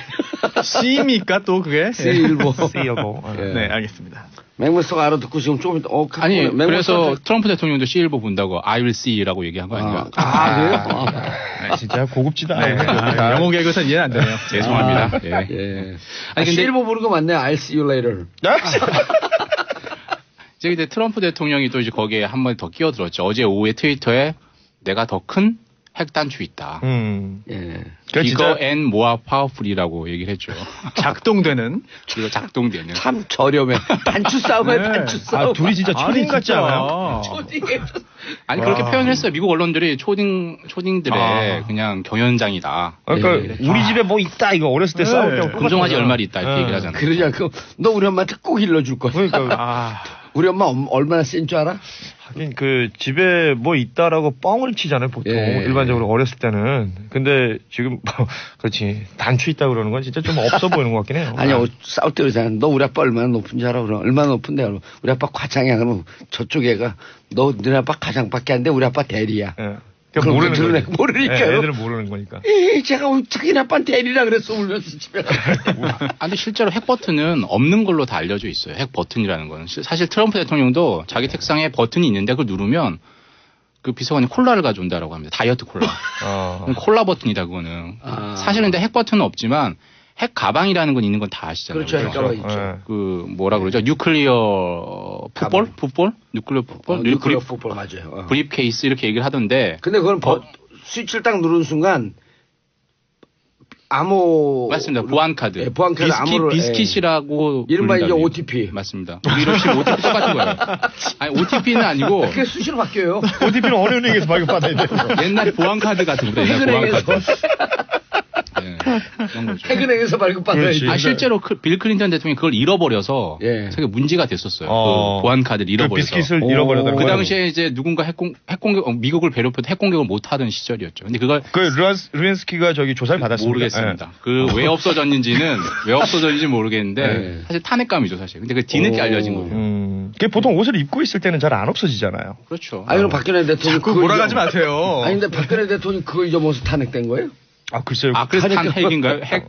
C입니까 또 그게? C일보. 세이버. 예. 네, 알겠습니다. 맥메스터가 알아듣고 지금 조금 아니 맥메스터한테- 그래서 트럼프 대통령도 C일보 본다고 I will see라고 얘기한 거 아닌가? 그래요? 진짜 고급지다. 영어 개그에서는 이해는 안 되네요. 죄송합니다. 예. 예. 아니, 아니, 근데- C일보 부른 거 맞네. I'll see you later. 이제 근데 트럼프 대통령이 또 이제 거기에 한 번 더 끼어들었죠. 어제 오후에 트위터에 내가 더 큰 핵 단추 있다. 예. 그 이거 진짜 앤 모아 파워풀이라고 얘기를 했죠. 작동되는. 그리고 작동되는. 참 저렴해. 단추 싸움에 네. 단추 싸움. 둘이 진짜 초딩 같지 않아요? 아니 그렇게 와. 표현을 했어요. 미국 언론들이 초딩들의 그냥 경연장이다. 그러니까 예. 우리 집에 뭐 있다 이거 어렸을 때 네. 싸울 때 금송아지 얼마리 있다 이렇게 얘기를 하잖아요. 그러냐, 너 우리 엄마한테 꼭 일러줄 거야. 그러니까 우리 엄마 얼마나 센 줄 알아? 하긴 그 집에 뭐 있다라고 뻥을 치잖아요 보통 예. 일반적으로 어렸을 때는. 근데 지금 뭐 그렇지 단추 있다 그러는 건 진짜 좀 없어 보이는 것 같긴 해요. 아니, 싸울 때 그러잖아. 너 우리 아빠 얼마나 높은지 알아? 그럼 얼마나 높은데? 그러면 우리 아빠 과장이야. 그러면 저쪽 애가 너네 아빠 과장밖에 안 돼. 우리 아빠 대리야. 예. 그럼 모르는 들은 거죠. 애 모르니까요. 예, 애들은 모르는 거니까. 에이, 제가 자기네 아빠 대리라 그랬어. 울면서 집에 아, 근데 실제로 핵 버튼은 없는 걸로 다 알려져 있어요. 핵 버튼이라는 거는. 사실 트럼프 대통령도 자기 책상에 버튼이 있는데 그걸 누르면 그 비서관이 콜라를 가져온다라고 합니다. 다이어트 콜라. 콜라 버튼이다 그거는. 사실은 근데 핵 버튼은 없지만 핵 가방이라는 건 있는 건 다 아시잖아요. 그렇죠. 핵 그죠? 가방 있죠. 예. 그 뭐라 그러죠? 뉴클리어 풋볼? 풋볼? 뉴클리어 풋볼? 뉴클리어 풋볼 맞아요. 브립 케이스 이렇게 얘기를 하던데. 근데 그건 스위치를 딱 누르는 순간 암호 맞습니다. 보안 카드. 예, 보안 카드 암호를 비스킷이라고 이른바 이제 부른다고요. OTP. 맞습니다. 우리로 치면 OTP 똑같은 거예요. 아니 OTP는 아니고 그게 수시로 바뀌어요. OTP는 어느 은행에서 발급받아야 돼요. 옛날 보안 카드 같은 거예요. 옛날 보안 카드. 예. 그런 거죠. 퇴근행에서 발급받아야지. 그렇지. 실제로 빌 클린턴 대통령이 그걸 잃어버려서 예. 되게 문제가 됐었어요. 그 보안 카드를 그 잃어버려서. 비스킷을 오. 잃어버렸다고. 그 당시에 이제 누군가 핵공격, 미국을 괴롭혀도 핵공격을 못 하던 시절이었죠. 근데 그걸 그 루렌스키가 저기 조사를 받았습니다. 모르겠습니다. 그 왜 없어졌는지는 모르겠는데 네. 사실 탄핵감이죠, 사실. 근데 그 뒤늦게 오. 알려진 거죠. 그게 보통 옷을 입고 있을 때는 잘 안 없어지잖아요. 그렇죠. 아니 그럼 박근혜 대통령 자꾸 몰아가지 마세요. 아니 근데 박근혜 대통령 그거 잊어먹어서 탄핵된 거예요? 아 글쎄요. 아, 그래서 탄핵인가요? 핵.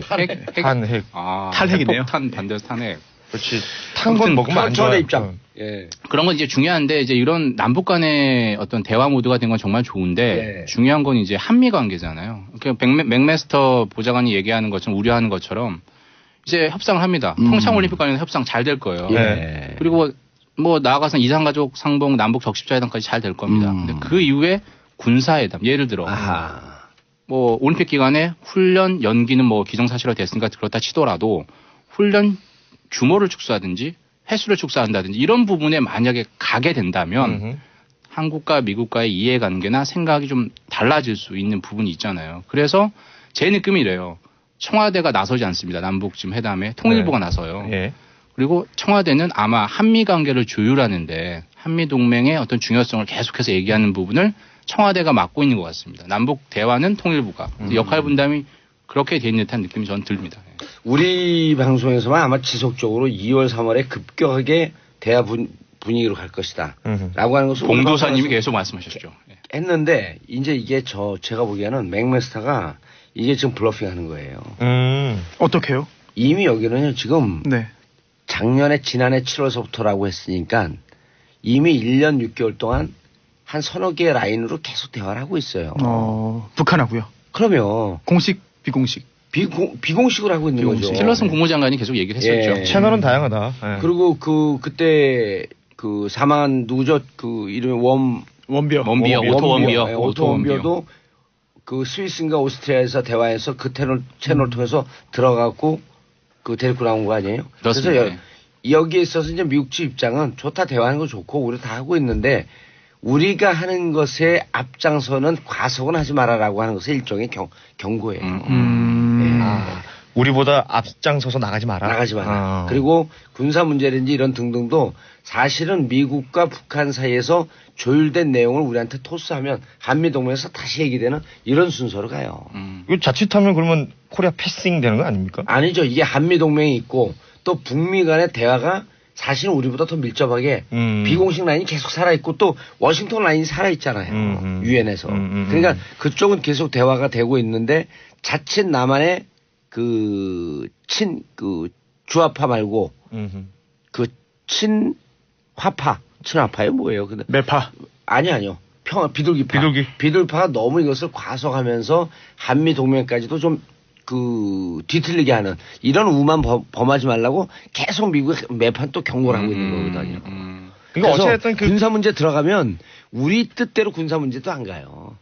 탄핵. 아, 탈핵이네요. 핵폭탄 반대해서 탄핵. 그렇지. 탄 건 먹으면 안 좋아요. 저의 입장. 예. 그런 건 이제 중요한데 이제 이런 남북 간의 어떤 대화 모드가 된 건 정말 좋은데 예. 중요한 건 이제 한미 관계잖아요. 그러니까 맥메스터 보좌관이 얘기하는 것처럼 우려하는 것처럼 이제 협상을 합니다. 평창 올림픽 관련 협상 잘 될 거예요. 예. 그리고 뭐 나아가서 이산가족 상봉 남북 적십자회담까지 잘 될 겁니다. 근데 그 이후에 군사회담 예를 들어 아하. 뭐 올림픽 기간에 훈련 연기는 뭐 기정사실화 됐으니까 그렇다 치더라도 훈련 규모를 축소하든지 횟수를 축소한다든지 이런 부분에 만약에 가게 된다면 한국과 미국과의 이해관계나 생각이 좀 달라질 수 있는 부분이 있잖아요. 그래서 제 느낌이 이래요. 청와대가 나서지 않습니다. 남북 지금 회담에 통일부가 나서요. 예. 그리고 청와대는 아마 한미 관계를 조율하는데 한미 동맹의 어떤 중요성을 계속해서 얘기하는 부분을 청와대가 맡고 있는 것 같습니다. 남북 대화는 통일부가 역할 분담이 그렇게 돼 있는 듯한 느낌이 저는 듭니다. 우리 방송에서만 아마 지속적으로 2월, 3월에 급격하게 대화 분위기로 갈 것이다. 라고 하는 것을 봉도사님이 계속 말씀하셨죠. 했는데 이제 이게 제가 보기에는 맥메스터가 이게 지금 블러핑 하는 거예요. 어떻게요? 이미 여기는요 지금 네. 지난해 7월서부터라고 했으니까 이미 1년 6개월 동안 한 서너 개의 라인으로 계속 대화를 하고 있어요. 북한하고요. 그러면 공식, 비공식. 비공식으로 하고 있는 거죠. 틸러슨 국무장관이 계속 얘기를 했었죠. 예. 채널은 다양하다. 예. 그리고 그때 그 사망한 누구죠? 그 이름이 원비어. 오토 원비어. 오토 원비어도 그 스위스인가 오스트리아에서 대화해서 그 채널 통해서 들어가고 그 데리고 나온 거 아니에요? 그렇습니다. 그래서 여기에 있어서 이제 미국 측 입장은 좋다 대화하는 거 좋고 우리 다 하고 있는데 우리가 하는 것에 앞장서는 과속은 하지 마라라고 하는 것은 일종의 경고예요. 우리보다 앞장서서 나가지 마라. 나가지 마라. 그리고 군사 문제든지 이런 등등도 사실은 미국과 북한 사이에서 조율된 내용을 우리한테 토스하면 한미동맹에서 다시 얘기되는 이런 순서로 가요. 이거 자칫하면 그러면 코리아 패싱 되는 거 아닙니까? 아니죠. 이게 한미동맹이 있고 또 북미 간의 대화가 사실은 우리보다 더 밀접하게 비공식 라인이 계속 살아있고 또 워싱턴 라인이 살아있잖아요. 유엔에서. 그러니까 그쪽은 계속 대화가 되고 있는데 자칫 남한의 주화파 말고 친화파요 뭐예요? 근데 매파. 아니요. 비둘기파. 비둘기파가 너무 이것을 과속하면서 한미 동맹까지도 좀 뒤틀리게 하는 이런 우만 범하지 말라고 계속 미국이 매판 또 경고를 하고 있는 거거든요. 그러니까 그래서 어쨌든 군사 문제 들어가면 우리 뜻대로 군사 문제도 안 가요.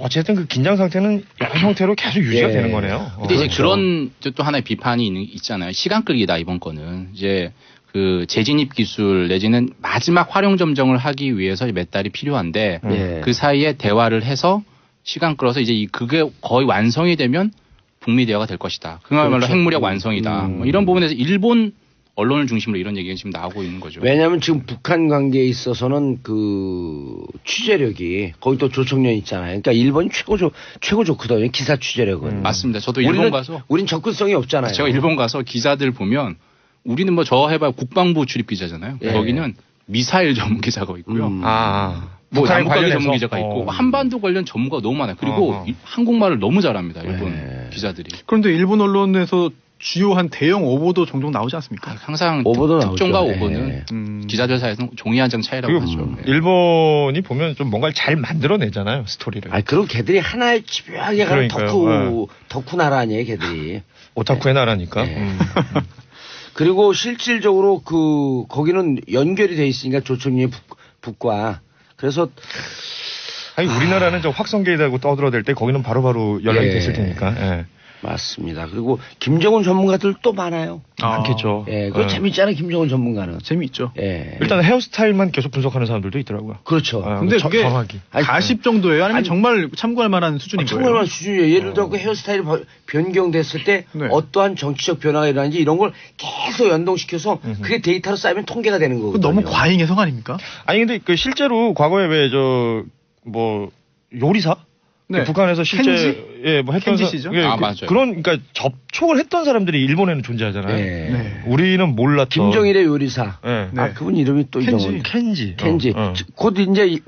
어쨌든 그 긴장 상태는 이런 형태로 계속 유지가 예. 되는 거네요. 근데 이제 그렇죠. 그런 또 하나의 비판이 있잖아요. 시간 끌기다 이번 거는 이제 그 재진입 기술 내지는 마지막 활용 점정을 하기 위해서 몇 달이 필요한데 예. 그 사이에 대화를 해서 시간 끌어서 이제 그게 거의 완성이 되면 북미 대화가 될 것이다. 그야말로 그렇죠. 핵무력 완성이다. 뭐 이런 부분에서 일본 언론을 중심으로 이런 얘기가 지금 나오고 있는 거죠. 왜냐하면 지금 북한 관계에 있어서는 취재력이 거기 또 조청년 있잖아요. 그러니까 일본이 최고 좋거든요. 기사 취재력은. 맞습니다. 저도 일본 가서 우린 접근성이 없잖아요. 제가 일본 가서 기자들 보면 우리는 뭐 저 해봐야 국방부 출입 기자잖아요. 예. 거기는 미사일 전문 기자가 있고요. 아. 뭐 북한에 남북관계 관련해서? 전문 기자가 있고 한반도 관련 전문가가 너무 많아요. 그리고 한국말을 너무 잘합니다. 일본 네. 기자들이. 그런데 일본 언론에서 주요한 대형 오보도 종종 나오지 않습니까? 항상 오보도 특종과 나오죠. 오보는 네. 기자들 사이에서는 종이 한 장 차이라고 그리고 하죠. 예. 일본이 보면 좀 뭔가를 잘 만들어내잖아요, 스토리를. 그리고 걔들이 하나의 집요하게 가는 그러니까요. 덕후 나라 아니에요, 걔들이. 오타쿠의 나라니까. 네. 그리고 실질적으로 거기는 연결이 돼 있으니까 조청년이 북과. 그래서 아니 우리나라는 저 확성기다고 떠들어댈 때 거기는 바로바로 연락이 예. 됐을 테니까. 예. 맞습니다. 그리고 김정은 전문가들 또 많아요. 많겠죠. 예, 그거 재밌잖아요. 김정은 전문가는. 재미있죠. 예. 일단 헤어스타일만 계속 분석하는 사람들도 있더라고요. 그렇죠. 근데 그게 정확히. 40 정도예요? 아니면 정말 참고할 만한 수준인 거예요? 정말 수준이에요. 예를 들어 그 헤어스타일이 변경됐을 때 네. 어떠한 정치적 변화가 일어나는지 이런 걸 계속 연동시켜서 그게 데이터로 쌓이면 통계가 되는 그건 거거든요. 너무 과잉 해석 아닙니까? 아니 근데 그 실제로 과거에 왜 뭐 요리사 네. 북한에서 실제 켄지? 뭐 했던 켄지 씨죠? 맞아요. 그런 그러니까 접촉을 했던 사람들이 일본에는 존재하잖아요. 네. 네. 우리는 몰랐던 김정일의 요리사. 네. 네. 아, 그분 이름이 또 켄지. 이정은. 켄지. 켄지. 곧 이제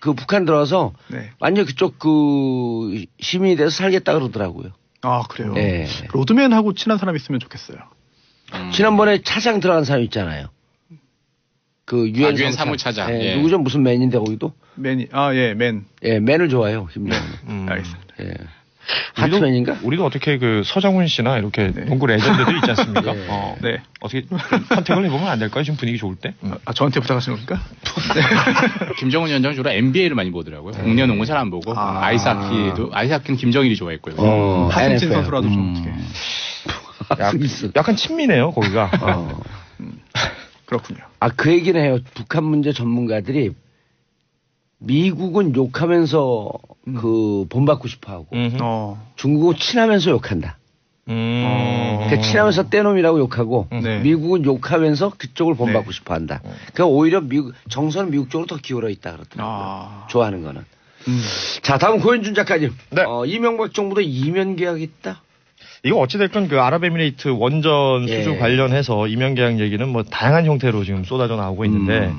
그 북한 들어와서 네. 완전 그쪽 그 시민이 돼서 살겠다 그러더라고요. 아, 그래요? 네. 로드맨하고 친한 사람 있으면 좋겠어요. 지난번에 차장 들어간 사람 있잖아요. 그 유엔 유엔 사무차장. 예. 예. 누구죠? 무슨 맨인데 거기도? 맨. 예, 맨을 좋아해요. 김정은. 알겠습니다. 예. 하트맨인가? 우리도 어떻게 그 서장훈 씨나 이렇게 농구 레전드들 있지 않습니까? 네. 네. 어떻게 선택을 해보면 안 될까요? 지금 분위기 좋을 때? 아, 저한테 부탁하신 겁니까? 김정은 위원장은 주로 NBA를 많이 보더라고요. 국내 농구 잘 안 보고 아이스하키는 김정일이 좋아했고요. 하승진 NFL. 선수라도 좀 어떻게. 약간 친미네요, 거기가. 그렇군요. 아, 그 얘기는 해요. 북한 문제 전문가들이 미국은 욕하면서 그 본받고 싶어 하고 중국은 친하면서 욕한다. 그러니까 친하면서 떼놈이라고 욕하고 네. 미국은 욕하면서 그쪽을 본받고 네. 싶어 한다. 그러니까 오히려 정서는 미국 쪽으로 더 기울어 있다 그러더라고요. 좋아하는 거는. 자, 다음 고현준 작가님. 네. 이명박 정부도 이면 계약이 있다. 이거 어찌됐건 그 아랍에미레이트 원전 수주 예. 관련해서 이면 계약 얘기는 뭐 다양한 형태로 지금 쏟아져 나오고 있는데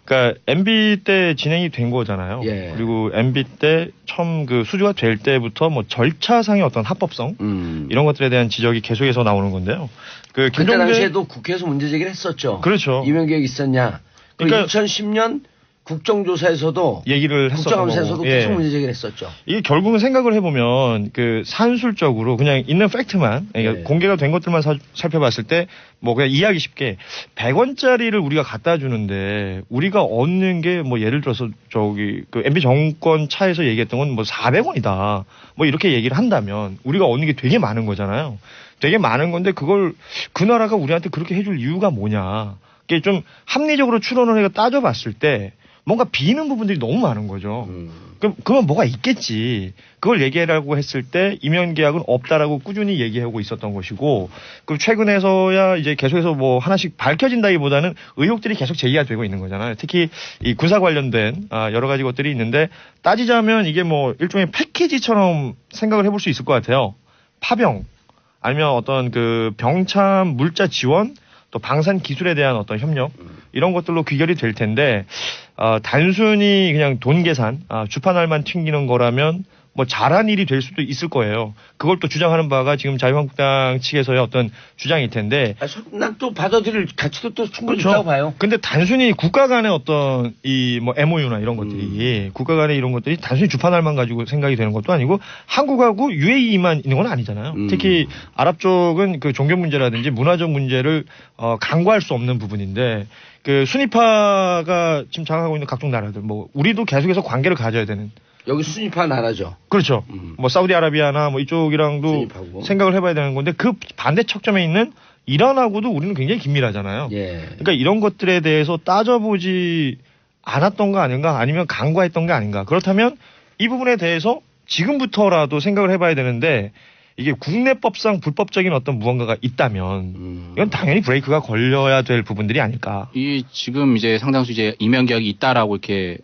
그러니까 MB 때 진행이 된 거잖아요. 예. 그리고 MB 때 처음 그 수주가 될 때부터 뭐 절차상의 어떤 합법성 이런 것들에 대한 지적이 계속해서 나오는 건데요. 그 그때 당시에도 국회에서 문제 제기를 했었죠. 그렇죠. 이면 계획 있었냐. 그러니까 2010년 국정조사에서도 얘기를 국정감사에서도 예. 계속 문제 제기를 했었죠. 이게 결국은 생각을 해보면 그 산술적으로 그냥 있는 팩트만 그러니까 예. 공개가 된 것들만 살펴봤을 때 뭐 그냥 이해하기 쉽게 100원짜리를 우리가 갖다 주는데 우리가 얻는 게 뭐 예를 들어서 저기 그 MB 정권 차에서 얘기했던 건 뭐 400원이다 뭐 이렇게 얘기를 한다면 우리가 얻는 게 되게 많은 거잖아요. 되게 많은 건데 그걸 그 나라가 우리한테 그렇게 해줄 이유가 뭐냐. 이게 좀 합리적으로 추론을 해서 따져봤을 때 뭔가 비는 부분들이 너무 많은 거죠. 그러면 뭐가 있겠지. 그걸 얘기하라고 했을 때 이면 계약은 없다라고 꾸준히 얘기하고 있었던 것이고, 그리고 최근에서야 이제 계속해서 뭐 하나씩 밝혀진다기보다는 의혹들이 계속 제기가 되고 있는 거잖아요. 특히 이 군사 관련된 여러 가지 것들이 있는데 따지자면 이게 뭐 일종의 패키지처럼 생각을 해볼 수 있을 것 같아요. 파병 아니면 어떤 그 병참 물자 지원 또 방산 기술에 대한 어떤 협력 이런 것들로 귀결이 될 텐데 단순히 그냥 돈 계산 주판알만 튕기는 거라면 뭐 잘한 일이 될 수도 있을 거예요. 그걸 또 주장하는 바가 지금 자유한국당 측에서의 어떤 주장일 텐데. 난 또 받아들일 가치도 또 충분히 그렇죠. 있다고 봐요. 근데 단순히 국가 간의 어떤 이 뭐 MOU나 이런 것들이 국가 간의 이런 것들이 단순히 주판알만 가지고 생각이 되는 것도 아니고 한국하고 UAE만 있는 건 아니잖아요. 특히 아랍 쪽은 그 종교 문제라든지 문화적 문제를 간과할 수 없는 부분인데 그 순위파가 지금 장악하고 있는 각종 나라들 뭐 우리도 계속해서 관계를 가져야 되는. 여기 순위파 나라죠. 그렇죠. 뭐 사우디아라비아나 뭐 이쪽이랑도 순위파고. 생각을 해봐야 되는 건데 그 반대 척점에 있는 이란하고도 우리는 굉장히 긴밀하잖아요. 예. 그러니까 이런 것들에 대해서 따져보지 않았던 거 아닌가 아니면 간과했던 게 아닌가. 그렇다면 이 부분에 대해서 지금부터라도 생각을 해봐야 되는데 이게 국내법상 불법적인 어떤 무언가가 있다면 이건 당연히 브레이크가 걸려야 될 부분들이 아닐까. 이 지금 이제 상당수 이제 이면 계약이 있다라고 이렇게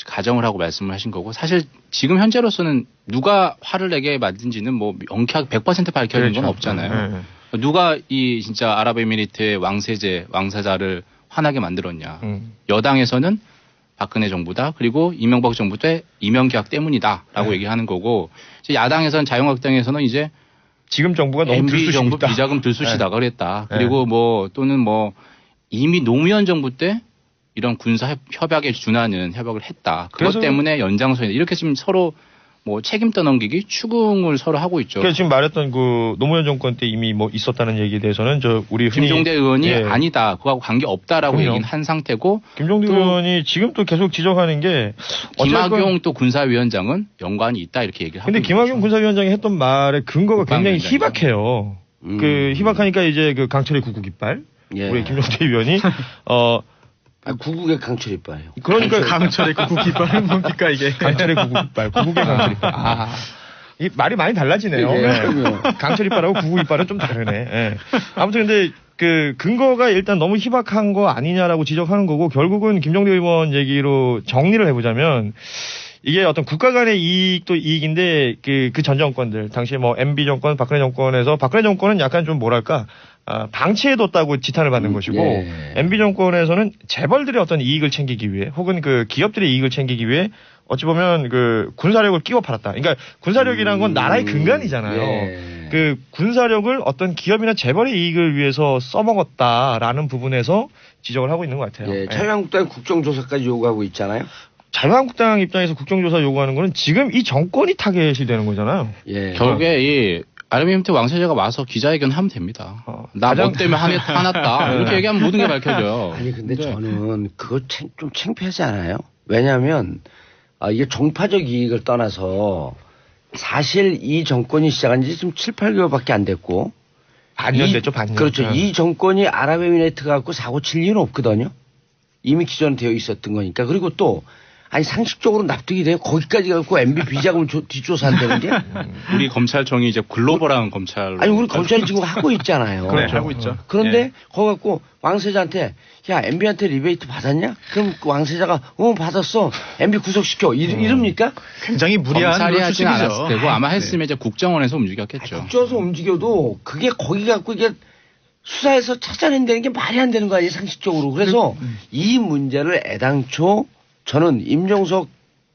가정을 하고 말씀을 하신 거고 사실 지금 현재로서는 누가 화를 내게 만든지는 뭐 명쾌하게 100% 밝혀진 건 없잖아요. 누가 이 진짜 아랍에미리트의 왕세자를 화나게 만들었냐. 여당에서는 박근혜 정부다. 그리고 이명박 정부 때 이면 계약 때문이다라고 얘기하는 거고 이제 야당에서는 자유한국당에서는 이제 지금 정부가 너무 MB 정부 들쑤시다. 비자금 들쑤시다가 그랬다. 그리고 뭐 또는 뭐 이미 노무현 정부 때 이런 군사 협약에 준하는 협약을 했다. 그것 그래서 때문에 연장선이다. 이렇게 지금 서로 뭐 책임 떠넘기기 추궁을 서로 하고 있죠. 그러니까 지금 말했던 그 노무현 정권 때 이미 뭐 있었다는 얘기에 대해서는 저 우리 흔히 김종대 의원이 예. 아니다. 그거하고 관계 없다라고 그럼요. 얘기는 한 상태고 김종대 또 의원이 지금 또 계속 지적하는 게 김학용 또 군사위원장은 연관이 있다 이렇게 얘기를 하고 근데 있는 김학용 거죠. 군사위원장이 했던 말의 근거가 굉장히 국방위원장이요. 희박해요. 그 희박하니까 이제 그 강철의 구국 이빨 예. 우리 김종대 의원이 구국의 강철 이빨이에요. 그러니까 강철의 구국 이빨은 뭡니까 이게? 강철의 구국 이빨, 구국의 강철 이빨. 이 말이 많이 달라지네요. 예, 네. 그럼요. 강철 이빨하고 구국 이빨은 좀 다르네. 예. 아무튼 근데 그 근거가 일단 너무 희박한 거 아니냐라고 지적하는 거고 결국은 김종대 의원 얘기로 정리를 해보자면 이게 어떤 국가 간의 이익도 이익인데 그 전 정권들 당시에 뭐 MB 정권, 박근혜 정권에서 박근혜 정권은 약간 좀 뭐랄까 방치해뒀다고 지탄을 받는 것이고 예. MB 정권에서는 재벌들의 어떤 이익을 챙기기 위해 혹은 그 기업들의 이익을 챙기기 위해 어찌 보면 그 군사력을 끼워 팔았다. 그러니까 군사력이라는 건 나라의 근간이잖아요. 예. 그 군사력을 어떤 기업이나 재벌의 이익을 위해서 써먹었다라는 부분에서 지적을 하고 있는 것 같아요. 예, 예. 자유한국당 국정조사까지 요구하고 있잖아요. 자유한국당 입장에서 국정조사 요구하는 거는 지금 이 정권이 타겟이 되는 거잖아요. 예. 결국에 이 RMT 왕세자가 와서 기자회견 하면 됩니다. 나 뭐 때문에 화났다 이렇게 얘기하면 모든 게 밝혀져요. 아니 근데 저는 그거 좀 창피하지 않아요? 왜냐하면 이게 정파적 이익을 떠나서 사실 이 정권이 시작한 지 지금 7, 8개월밖에 안 됐고 반년 됐죠, 반년. 그렇죠. 네. 이 정권이 아랍에미레이트 갖고 사고 칠 일은 없거든요. 이미 기존에 되어 있었던 거니까. 그리고 또 아니 상식적으로 납득이 돼요. 거기까지 갖고 MB 비자금을 뒷조사한다는 게. 우리 검찰청이 이제 글로벌한 검찰. 아니 우리 검찰이 지금 하고 있잖아요. 그렇죠. 하고 있죠. 그런데 예. 거기 갖고 왕세자한테 야 MB한테 리베이트 받았냐? 그럼 그 왕세자가 받았어. MB 구속시켜. 이럽니까? 굉장히 무리한 검찰이 그런 하진 수식이죠. 않았을 테고 아마 네. 했으면 이제 국정원에서 움직였겠죠. 국정에서 움직여도 그게 거기 갖고 이게 수사해서 찾아낸다는 게 말이 안 되는 거 아니에요 상식적으로. 그래서 이 문제를 애당초 저는 임종석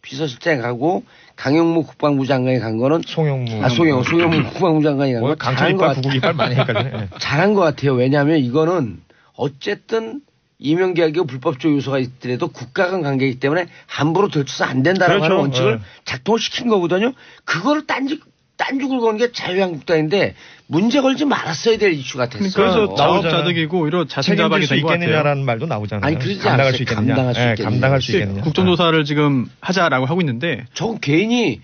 비서실장이 가고 강용무 국방부 장관이 간 거는 송영무. 송영무 국방부 장관이 간 뭐 거 강철 잘한 것 이빨, 같아요. 구국 이빨 많이 헷갈려. 잘한 것 같아요. 왜냐하면 이거는 어쨌든 이명계약이고 불법적 요소가 있더라도 국가 간 관계이기 때문에 함부로 들춰서 안 된다라는 그렇죠. 원칙을 네. 작동을 시킨 거거든요. 그거를 딴죽을 거는 게 자유한국당인데 문제 걸지 말았어야 될 이슈 같았어요. 그래서 나오잖아요. 자업자득이고 이런 책임질 자신자박이 수 된 것 같아요. 있겠느냐라는 말도 나오잖아요. 아니, 그러지 감당할 않았어요. 수 있겠느냐. 감당할 수 예, 있겠느냐. 감당할 수 있겠느냐. 국정조사를 지금 하자라고 하고 있는데 저건 괜히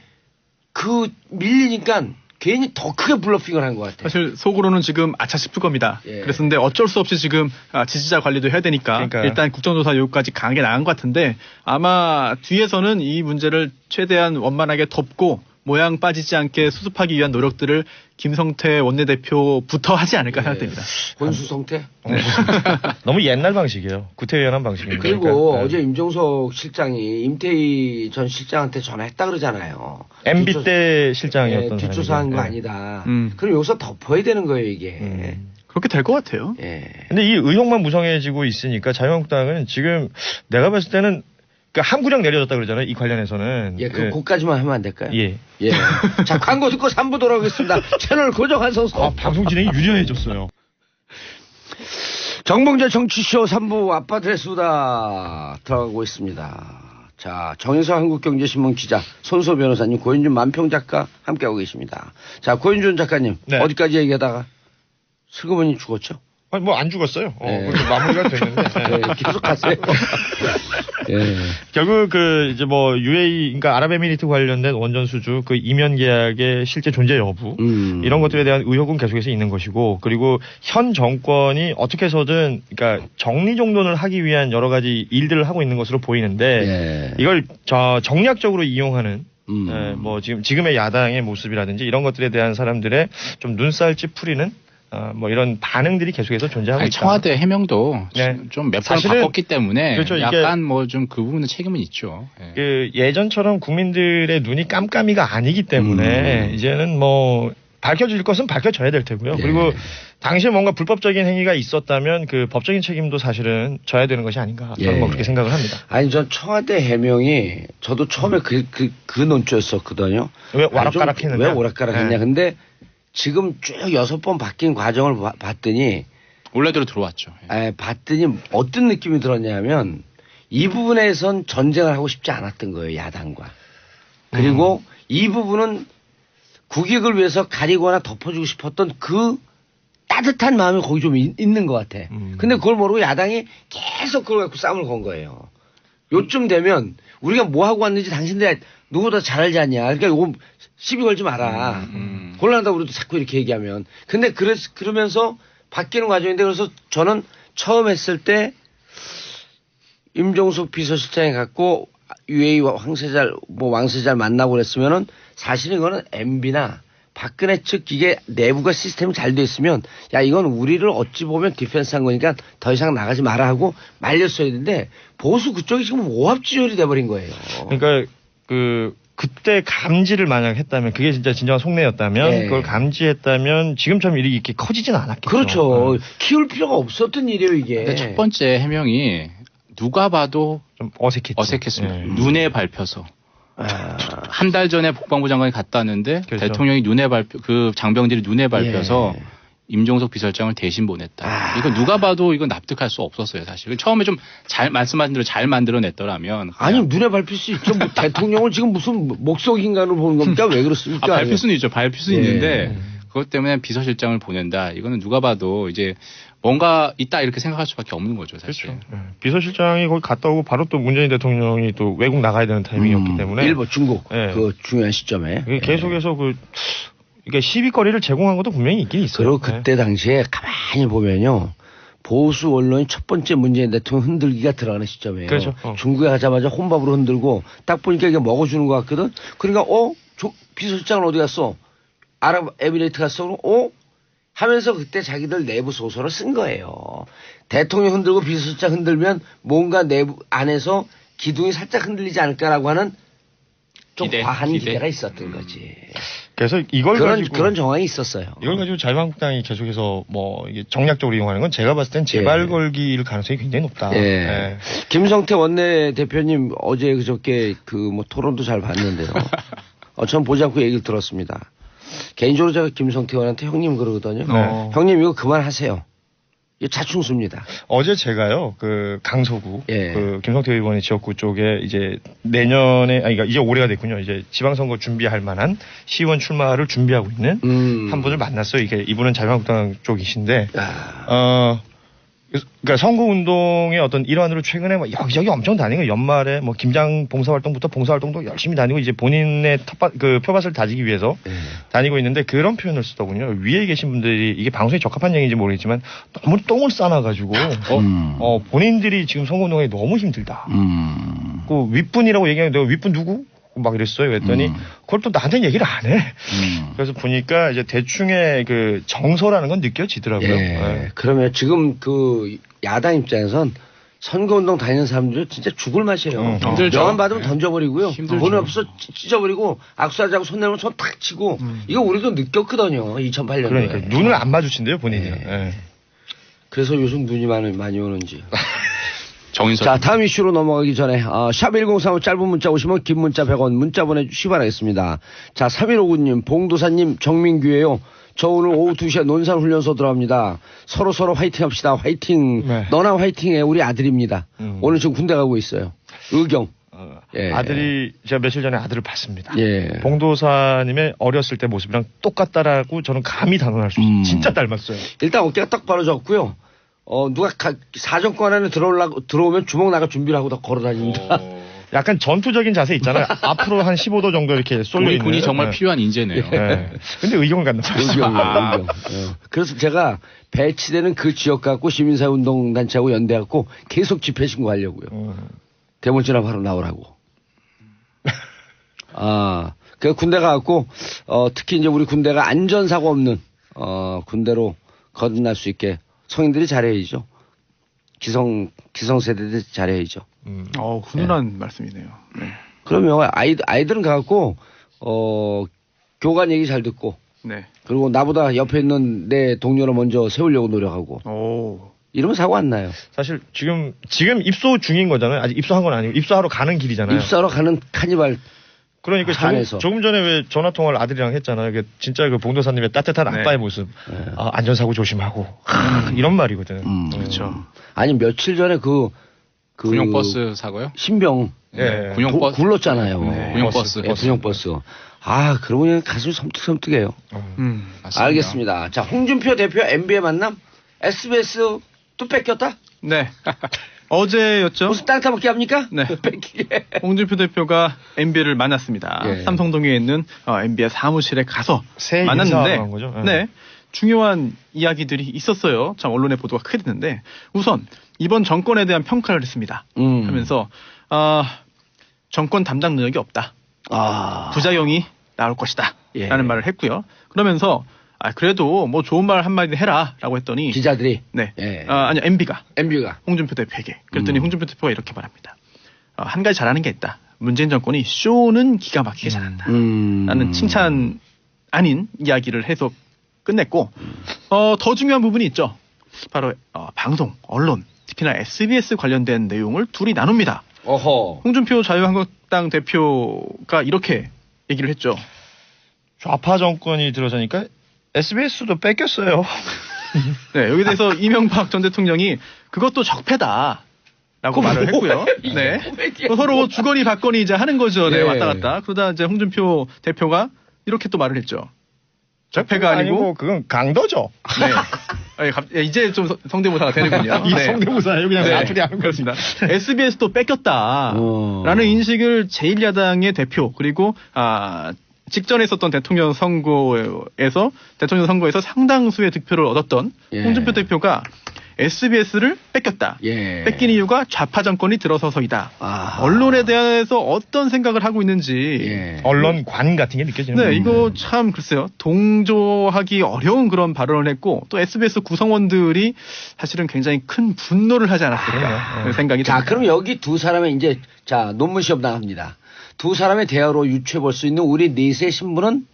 그 밀리니까 괜히 더 크게 블러핑을 한 것 같아요. 사실 속으로는 지금 아차 싶을 겁니다. 예. 그랬는데 어쩔 수 없이 지금 지지자 관리도 해야 되니까 그러니까요. 일단 국정조사 요구까지 강하게 나간 것 같은데 아마 뒤에서는 이 문제를 최대한 원만하게 덮고 모양 빠지지 않게 수습하기 위한 노력들을 김성태 원내대표부터 하지 않을까 생각됩니다. 권수성태. 너무 옛날 방식이에요. 구태의연한 방식입니다. 그리고 그러니까, 예. 어제 임종석 실장이 임태희 전 실장한테 전화했다 그러잖아요. MB 때 실장이었던 뒷조사한 거 사람이죠. 아니다. 음. 그럼 여기서 덮어야 되는 거예요 이게. 그렇게 될 것 같아요. 예. 근데 이 의혹만 무성해지고 있으니까 자유한국당은 지금 내가 봤을 때는 그 함구령 내려졌다 그러잖아요. 이 관련해서는. 예, 그거까지만 하면 안 될까요? 예. 예. 자, 광고 듣고 3부 돌아오겠습니다. 채널 고정하소서. 방송 진행이 유려해졌어요. 정봉재 정치쇼 3부 아빠들의 수다 들어가고 있습니다. 자, 정혜성 한국경제신문 기자, 손소 변호사님, 고윤준 만평 작가 함께하고 계십니다. 자, 고윤준 작가님, 네. 어디까지 얘기하다가 슬그머니 죽었죠? 아니, 뭐 안 죽었어요. 네. 그렇게 마무리가 됐는데. 네, 계속 가세요. 예. 결국 그 이제 뭐 UAE 그러니까 아랍에미리트 관련된 원전 수주 그 이면 계약의 실제 존재 여부 이런 것들에 대한 의혹은 계속해서 있는 것이고 그리고 현 정권이 어떻게 해서든 그러니까 정리정돈을 하기 위한 여러 가지 일들을 하고 있는 것으로 보이는데 예. 이걸 정략적으로 이용하는 뭐 지금의 야당의 모습이라든지 이런 것들에 대한 사람들의 좀 눈살 찌푸리는 뭐 이런 반응들이 계속해서 존재하고 있다. 청와대 해명도 네. 좀 몇 번 사실은 바꿨기 때문에 그렇죠, 이게 약간 뭐 좀 그 부분은 책임은 있죠. 예. 그 예전처럼 국민들의 눈이 깜깜이가 아니기 때문에 이제는 뭐 밝혀질 것은 밝혀져야 될 테고요. 예. 그리고 당시에 뭔가 불법적인 행위가 있었다면 그 법적인 책임도 사실은 져야 되는 것이 아닌가 저는 예. 뭐 그렇게 생각을 합니다. 아니, 전 청와대 해명이 저도 처음에 그 논조였었거든요. 왜 오락가락했느냐? 왜 오락가락했냐. 네. 근데 지금 쭉 6번 바뀐 과정을 봤더니 원래대로 들어왔죠. 예. 봤더니 어떤 느낌이 들었냐면 이 부분에선 전쟁을 하고 싶지 않았던 거예요, 야당과. 그리고 이 부분은 국익을 위해서 가리거나 덮어주고 싶었던 그 따뜻한 마음이 거기 좀 있는 것 같아. 근데 그걸 모르고 야당이 계속 그걸 갖고 싸움을 건 거예요. 요쯤 되면 우리가 뭐 하고 왔는지 당신들 누구보다 잘 알지 않냐. 그러니까 이거 시비 걸지 마라. 곤란하다 우리도 자꾸 이렇게 얘기하면. 근데 그러면서 바뀌는 과정인데 그래서 저는 처음 했을 때 임종석 비서실장이 갖고 UA와 왕세잘 만나고 그랬으면은 사실 이거는 MB나 박근혜 측 이게 내부가 시스템이 잘 돼 있으면 야 이건 우리를 어찌 보면 디펜스한 거니까 더 이상 나가지 마라 하고 말렸어야 되는데 보수 그쪽이 지금 오합지졸이 돼버린 거예요. 그러니까 그때 감지를 만약 했다면 그게 진짜 진정한 속내였다면 예. 그걸 감지했다면 지금처럼 일이 이렇게 커지진 않았겠죠. 그렇죠. 키울 필요가 없었던 일이에요 이게. 근데 첫 번째 해명이 누가 봐도 좀 어색했습니다. 예. 눈에 밟혀서. 한 달 전에 국방부 장관이 갔다 왔는데 그렇죠. 대통령이 그 장병들이 눈에 밟혀서 예. 임종석 비서실장을 대신 보냈다. 이거 누가 봐도 이건 납득할 수 없었어요, 사실. 처음에 좀 잘 말씀하신 대로 잘 만들어냈더라면. 아니 눈에 밟힐 수 있죠. 뭐 대통령을 지금 무슨 목석인간으로 보는 겁니까? 왜 그렇습니까? 밟힐 수는 있죠. 밟힐 수 예. 있는데 그것 때문에 비서실장을 보낸다. 이거는 누가 봐도 이제 뭔가 있다 이렇게 생각할 수밖에 없는 거죠, 사실. 그렇죠. 비서실장이 거기 갔다 오고 바로 또 문재인 대통령이 또 외국 나가야 되는 타이밍이었기 때문에 일본, 중국 예. 그 중요한 시점에 계속해서 이게 시비거리를 제공한 것도 분명히 있긴 있어요. 그리고 그때 당시에 가만히 보면요. 보수 언론이 첫 번째 문재인 대통령 흔들기가 들어가는 시점이에요. 그렇죠. 중국에 가자마자 혼밥으로 흔들고 딱 보니까 이게 먹어주는 것 같거든. 그러니까 비서실장은 어디 갔어? 아랍에미레이트 갔어? 그럼 하면서 그때 자기들 내부 소설을 쓴 거예요. 대통령 흔들고 비서실장 흔들면 뭔가 내부 안에서 기둥이 살짝 흔들리지 않을까라고 하는 좀 과한 기대가 있었던 거지. 그래서 이걸 가지고 그런 정황이 있었어요. 이걸 가지고 자유한국당이 계속해서 뭐 이게 정략적으로 이용하는 건 제가 봤을 땐 재발 걸기일 가능성이 굉장히 높다. 예. 예. 김성태 원내대표님 어제 그저께 뭐 토론도 잘 봤는데요. 전 보지 않고 얘기를 들었습니다. 개인적으로 제가 김성태 의원한테 형님 그러거든요. 네. 형님 이거 그만하세요. 이거 자충수입니다. 어제 제가요, 강서구, 예. 김성태 의원의 지역구 쪽에 이제 그러니까 이제 올해가 됐군요. 이제 지방선거 준비할 만한 시의원 출마를 준비하고 있는 한 분을 만났어요. 이분은 자유한국당 쪽이신데, 그러니까 선거운동의 어떤 일환으로 최근에 뭐 여기저기 엄청 다니고 연말에 뭐 김장 봉사활동부터 봉사활동도 열심히 다니고 이제 본인의 표밭을 다지기 위해서 다니고 있는데 그런 표현을 쓰더군요. 위에 계신 분들이 이게 방송에 적합한 얘기인지 모르겠지만 너무 똥을 싸놔가지고 본인들이 지금 선거운동에 너무 힘들다. 그 윗분이라고 얘기하는데 윗분 누구? 막 이랬어요. 그랬더니 그걸 또 나한테 얘기를 안 해. 그래서 보니까 이제 대충의 그 정서라는 건 느껴지더라고요. 예. 그러면 지금 그 야당 입장에선 선거운동 다니는 사람들이 진짜 죽을 맛이에요. 힘들죠. 명함 받으면 던져버리고요. 힘들죠. 돈이 없어 찢어버리고 악수하자고 손 내면 손 탁 치고 이거 우리도 느꼈거든요. 2008년도에. 그러니까 눈을 안 마주친대요 본인이. 예. 그래서 요즘 눈이 많이 오는지. 정인석. 자, 다음 이슈로 넘어가기 전에 샵 1035 짧은 문자 오시면 긴 문자 100원 문자 보내주시기 바라겠습니다. 자, 3159님 봉도사님 정민규예요. 저 오늘 오후 2시에 논산훈련소 들어갑니다. 서로 화이팅 합시다. 화이팅. 네. 너나 화이팅해. 우리 아들입니다. 오늘 지금 군대 가고 있어요. 의경. 예. 아들이 제가 며칠 전에 아들을 봤습니다. 예. 봉도사님의 어렸을 때 모습이랑 똑같다라고 저는 감히 단언할 수 있어요. 진짜 닮았어요. 일단 어깨가 딱 벌어졌고요. 누가 사정권 안에 들어오면 주먹 나가 준비를 하고 다 걸어다닙니다. 약간 전투적인 자세 있잖아요. 앞으로 한 15도 정도 이렇게 쏠려 우리 있는. 군이 정말 필요한 인재네요. 네. 근데 의경을 갖는 의경. 그래서 제가 배치되는 그 지역 갖고 시민사회운동단체하고 연대하고 계속 집회 신고하려고요. 대문지나 바로 나오라고. 그 군대 가갖고 특히 이제 우리 군대가 안전사고 없는 군대로 거듭날 수 있게 성인들이 잘해야죠. 기성세대들이 잘해야죠. 훈훈한 말씀이네요. 네. 그러면 아이들은 가갖고 교관 얘기 잘 듣고 네. 그리고 나보다 옆에 있는 내 동료를 먼저 세우려고 노력하고 이러면 사고 안 나요. 사실 지금 입소 중인 거잖아요. 아직 입소한 건 아니고 입소하러 가는 길이잖아요. 입소하러 가는 카니발. 그러니까 조금 전에 왜 전화 통화를 아들이랑 했잖아요. 이게 진짜 그 봉도사님의 따뜻한 아빠의 모습. 안전사고 조심하고 이런 말이거든. 그렇죠. 아니 며칠 전에 그 군용버스 사고요? 신병 예. 군용버스 굴렀잖아요. 군용버스. 군용버스. 아, 그러고 보니 가슴이 섬뜩섬뜩해요. 맞습니다. 알겠습니다. 자, 홍준표 대표 MB의 만남? SBS 또 뺏겼다? 네. 어제였죠. 무슨 땅 타먹기 합니까? 네. 뺏기게. 홍준표 대표가 MB를 만났습니다. 예. 삼성동에 있는 MB의 사무실에 가서 새 만났는데, 인사하러 간 거죠? 예. 네, 중요한 이야기들이 있었어요. 참 언론의 보도가 크게 됐는데 우선 이번 정권에 대한 평가를 했습니다. 하면서 정권 담당 능력이 없다. 부작용이 나올 것이다. 예. 라는 말을 했고요. 그러면서 그래도 뭐 좋은 말 한마디 해라라고 했더니 기자들이. 네, 예. 아니 MB가 MB가. 홍준표 대표에게 그랬더니 홍준표 대표가 이렇게 말합니다. 한 가지 잘하는 게 있다. 문재인 정권이 쇼는 기가 막히게 잘한다. 라는 칭찬 아닌 이야기를 해서 끝냈고 더 중요한 부분이 있죠. 바로 방송, 언론, 특히나 SBS 관련된 내용을 둘이 나눕니다. 어허. 홍준표 자유한국당 대표가 이렇게 얘기를 했죠. 좌파 정권이 들어서니까 SBS도 뺏겼어요. 네, 여기 대해서 이명박 전 대통령이 그것도 적폐다라고 말을 했고요. 네, 서로 주거니 받거니 이제 하는 거죠. 네, 예. 왔다 갔다. 그러다 이제 홍준표 대표가 이렇게 또 말을 했죠. 적폐가 아니고 그건 강도죠. 네. 이제 좀 성대모사가 되는군요. 이 네. 성대모사예요. 그냥 네, 사투리 하는 거. 그렇습니다. SBS도 뺏겼다라는 인식을 제1야당의 대표 그리고 직전에 있었던 대통령 선거에서 상당수의 득표를 얻었던 예. 홍준표 대표가 SBS를 뺏겼다. 예. 뺏긴 이유가 좌파 정권이 들어서서이다. 언론에 대해서 어떤 생각을 하고 있는지. 예. 언론관 같은 게 느껴지는 네, 거예요. 이거 참 글쎄요. 동조하기 어려운 그런 발언을 했고 또 SBS 구성원들이 사실은 굉장히 큰 분노를 하지 않았을까 그럼요. 생각이 자, 듭니다. 그럼 여기 두 사람의 이제 논문 시험 나갑니다. 두 사람의 대화로 유추해 볼 수 있는 우리 넷의 신분은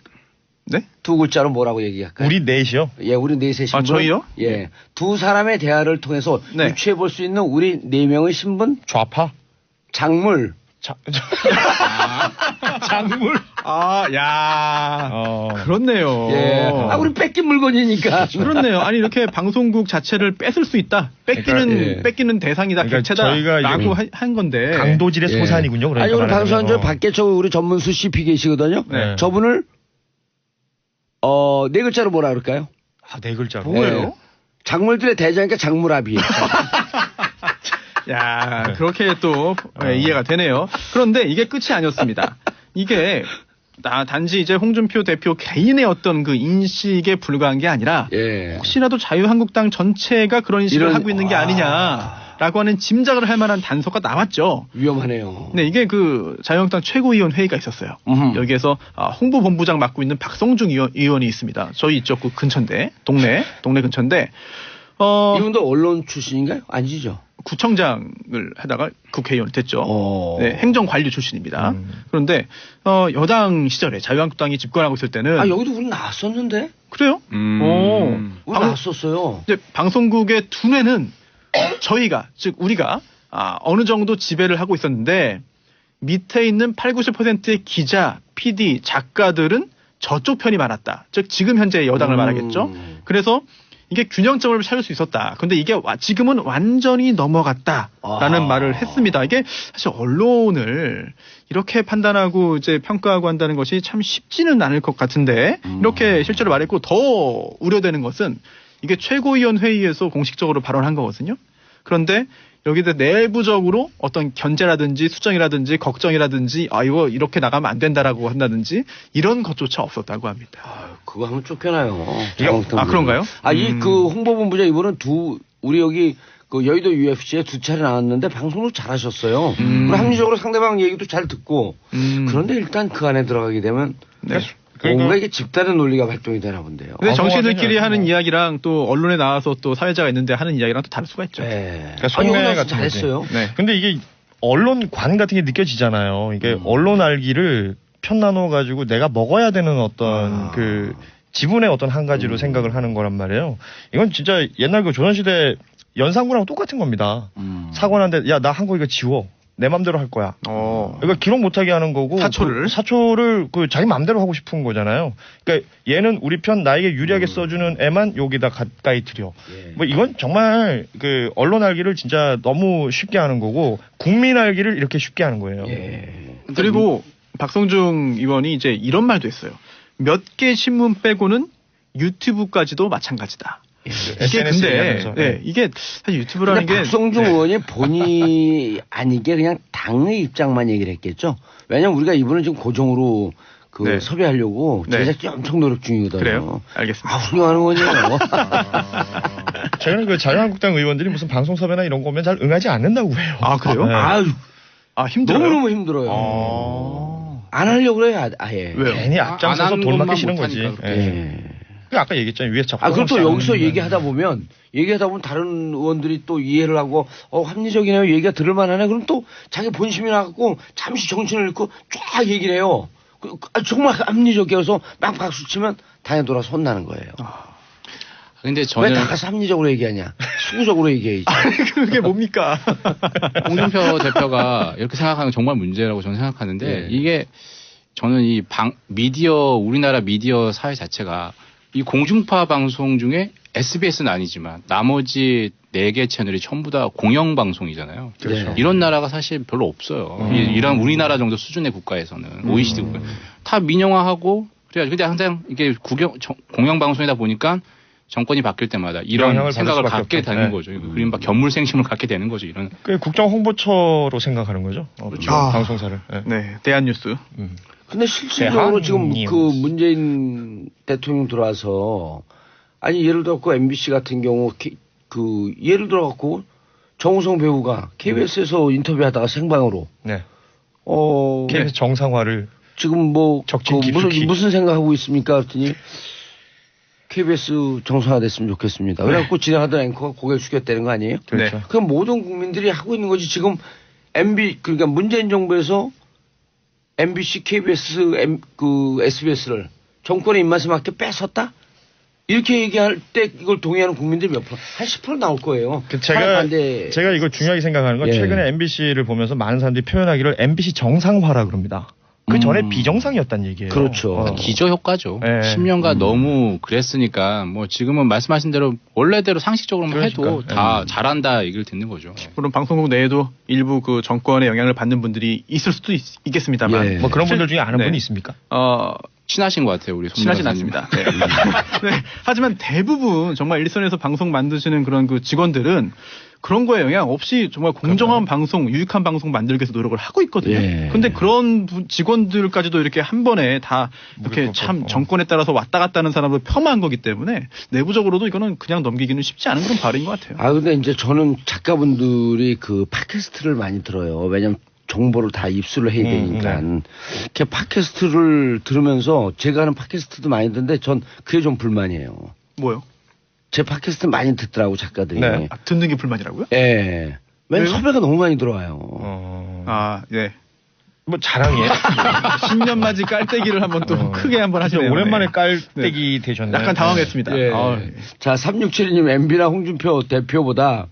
네? 두 글자로 뭐라고 얘기할까요? 우리 넷이요. 예, 우리 넷의 신분. 저희요? 예. 두 사람의 대화를 통해서 네. 유추해 볼 수 있는 우리 네 명의 신분 좌파. 작물. 작물. 그렇네요. 예. 우리 뺏긴 물건이니까. 그렇네요. 아니 이렇게 방송국 자체를 뺏을 수 있다. 뺏기는 대상이다. 그러니까 개체다라고 저희가 한 건데. 강도질의 예. 소산이군요. 그러니까 아니, 오늘 말하자면. 방송한 저 박계철 우리 전문수 CP 계시거든요. 네. 저분을 네 글자로 뭐라 그럴까요? 네 글자로. 뭐예요? 예. 작물들의 대장이니까 작물아비. 야, 그렇게 또 이해가 되네요. 그런데 이게 끝이 아니었습니다. 이게 단지 이제 홍준표 대표 개인의 어떤 그 인식에 불과한 게 아니라 예. 혹시라도 자유한국당 전체가 그런 인식을 하고 있는 게 아니냐라고 하는 짐작을 할 만한 단서가 나왔죠. 위험하네요. 네, 이게 그 자유한국당 최고위원 회의가 있었어요. 여기에서 홍보본부장 맡고 있는 박성중 의원이 있습니다. 저희 이쪽 그 근처인데, 동네 근처인데, 이분도 언론 출신인가요? 아니죠. 구청장을 하다가 국회의원 됐죠. 네, 행정관리 출신입니다. 그런데 여당 시절에 자유한국당이 집권하고 있을 때는 여기도 우리 나왔었는데. 그래요? 우리 나왔었어요. 이제 방송국의 두뇌는 저희가 즉 우리가 어느 정도 지배를 하고 있었는데 밑에 있는 80~90%의 기자, PD, 작가들은 저쪽 편이 많았다. 즉 지금 현재 여당을 말하겠죠. 그래서 이게 균형점을 찾을 수 있었다. 근데 이게 지금은 완전히 넘어갔다라는 말을 했습니다. 이게 사실 언론을 이렇게 판단하고 이제 평가하고 한다는 것이 참 쉽지는 않을 것 같은데 이렇게 실제로 말했고 더 우려되는 것은 이게 최고위원 회의에서 공식적으로 발언한 거거든요. 그런데 여기다 내부적으로 어떤 견제라든지 수정이라든지 걱정이라든지 이거 이렇게 나가면 안 된다라고 한다든지 이런 것조차 없었다고 합니다. 그거 하면 쫓겨나요. 그런가요? 그 홍보본부장 이분은 우리 여기 그 여의도 UFC에 2차례 나왔는데 방송도 잘하셨어요. 그리고 합리적으로 상대방 얘기도 잘 듣고. 그런데 일단 그 안에 들어가게 되면 뭔가 이게 집단의 논리가 발동이 되나 본데요. 근데 정치인들끼리 하는 이야기랑 또 언론에 나와서 또 사회자가 있는데 하는 이야기랑 또 다를 수가 있죠. 네. 그러니까 속내 같은 잘했어요. 네. 근데 이게 언론관 같은 게 느껴지잖아요. 이게 언론 알기를 편 나눠 가지고 내가 먹어야 되는 어떤 그 지분의 어떤 한 가지로 생각을 하는 거란 말이에요. 이건 진짜 옛날 그 조선시대 연산군하고 똑같은 겁니다. 사관한테 야, 나 한 거 이거 지워. 내 맘대로 할 거야. 그러니까 기록 못하게 하는 거고 사초를 그 자기 맘대로 하고 싶은 거잖아요. 그러니까 얘는 우리 편 나에게 유리하게 써주는 애만 여기다 가까이 들여. 뭐 이건 정말 그 언론 알기를 진짜 너무 쉽게 하는 거고 국민 알기를 이렇게 쉽게 하는 거예요. 그리고 박성중 의원이 이제 이런 말도 했어요. 몇 개 신문 빼고는 유튜브까지도 마찬가지다. 이게 근데 이게 사실 유튜브라는 게 박성중 의원이 본의 아니게 그냥 당의 입장만 얘기를 했겠죠. 왜냐면 우리가 이분은 지금 고정으로 섭외하려고 제작진이 엄청 노력 중이거든요. 그래요? 알겠습니다. 훌륭한 의원이에요. 최근에 그 자유한국당 의원들이 무슨 방송 섭외나 이런 거 오면 잘 응하지 않는다고 해요. 아 그래요? 힘들어요. 너무너무 힘들어요. 안 하려고 그래요, 아예. 왜요? 괜히 앞장서서 돈 받기 싫은 거지. 아까 얘기했잖아요. 위에서 자꾸. 그럼 또 여기서 얘기하다 보면 다른 의원들이 또 이해를 하고 합리적이네요. 얘기가 들을만하네. 그럼 또 자기 본심이 나갖고 잠시 정신을 잃고 쫙 얘기를 해요. 정말 합리적이어서 막 박수 치면 당에 돌아서 혼나는 거예요. 근데 저는 왜 나가서 합리적으로 얘기하냐? 수구적으로 얘기해야지. 그게 뭡니까? 홍준표 대표가 이렇게 생각하는 건 정말 문제라고 저는 생각하는데 이게 저는 우리나라 미디어 사회 자체가 이 공중파 방송 중에 SBS는 아니지만 나머지 4개 채널이 전부 다 공영방송이잖아요. 그렇죠. 이런 나라가 사실 별로 없어요. 이런 우리나라 정도 수준의 국가에서는 OECD 국가 다 민영화하고 그래요. 근데 항상 이게 공영방송이다 보니까 정권이 바뀔 때마다 이런 생각을 갖게 되는 거죠. 그림바 견물생심을 갖게 되는 거죠. 이런. 그 국정홍보처로 생각하는 거죠. 그렇죠. 방송사를. 네, 대한뉴스. 근데 실질적으로 지금 그 문재인 대통령 들어와서 예를 들어서 MBC 같은 경우 예를 들어갖고 정우성 배우가 KBS에서 인터뷰하다가 생방으로 KBS 정상화를 지금 무슨 생각하고 있습니까? 그랬더니 KBS 정상화 됐으면 좋겠습니다. 그래갖고 진행하던 앵커가 고개를 숙였다는 거 아니에요? 그렇죠. 그럼 모든 국민들이 하고 있는 거지. 지금 그러니까 문재인 정부에서 MBC, KBS, SBS를 정권의 입맛에 맞게 뺏었다? 이렇게 얘기할 때 이걸 동의하는 국민들이 몇 프로? 한 10% 나올 거예요. 제가 이거 중요하게 생각하는 건 최근에 MBC를 보면서 많은 사람들이 표현하기를 MBC 정상화라 그럽니다. 그 전에 비정상이었단 얘기예요. 그렇죠. 기저 효과죠. 10년간 너무 그랬으니까 지금은 말씀하신 대로 원래대로 상식적으로만 해도 다 잘한다 얘기를 듣는 거죠. 물론 방송국 내에도 일부 그 정권의 영향을 받는 분들이 있을 수도 있겠습니다만 그런 분들 중에 아는 분이 있습니까? 친하신 것 같아요, 우리 친하진 않습니다. 하지만 대부분 정말 일선에서 방송 만드시는 그런 그 직원들은 그런 거에 영향 없이 정말 공정한 방송, 유익한 방송 만들기 위해서 노력을 하고 있거든요. 근데 그런 직원들까지도 이렇게 한 번에 다 이렇게 참 정권에 따라서 왔다 갔다 하는 사람을 폄하한 거기 때문에 내부적으로도 이거는 그냥 넘기기는 쉽지 않은 그런 발인 것 같아요. 근데 이제 저는 작가분들이 그 팟캐스트를 많이 들어요. 왜냐면 정보를 다 입수를 해야 되니까. 이렇게 팟캐스트를 들으면서 제가 하는 팟캐스트도 많이 듣는데 전 그게 좀 불만이에요. 뭐요? 제 팟캐스트 많이 듣더라고 작가들이. 듣는 게 불만이라고요? 예. 왜냐면 섭외가 너무 많이 들어와요. 자랑이에요. 10년 맞이 깔때기를 한번 또 크게 한번 하시네요. 오랜만에 깔때기 되셨네요. 약간 당황했습니다. 자, 3672님 MB나 홍준표 대표보다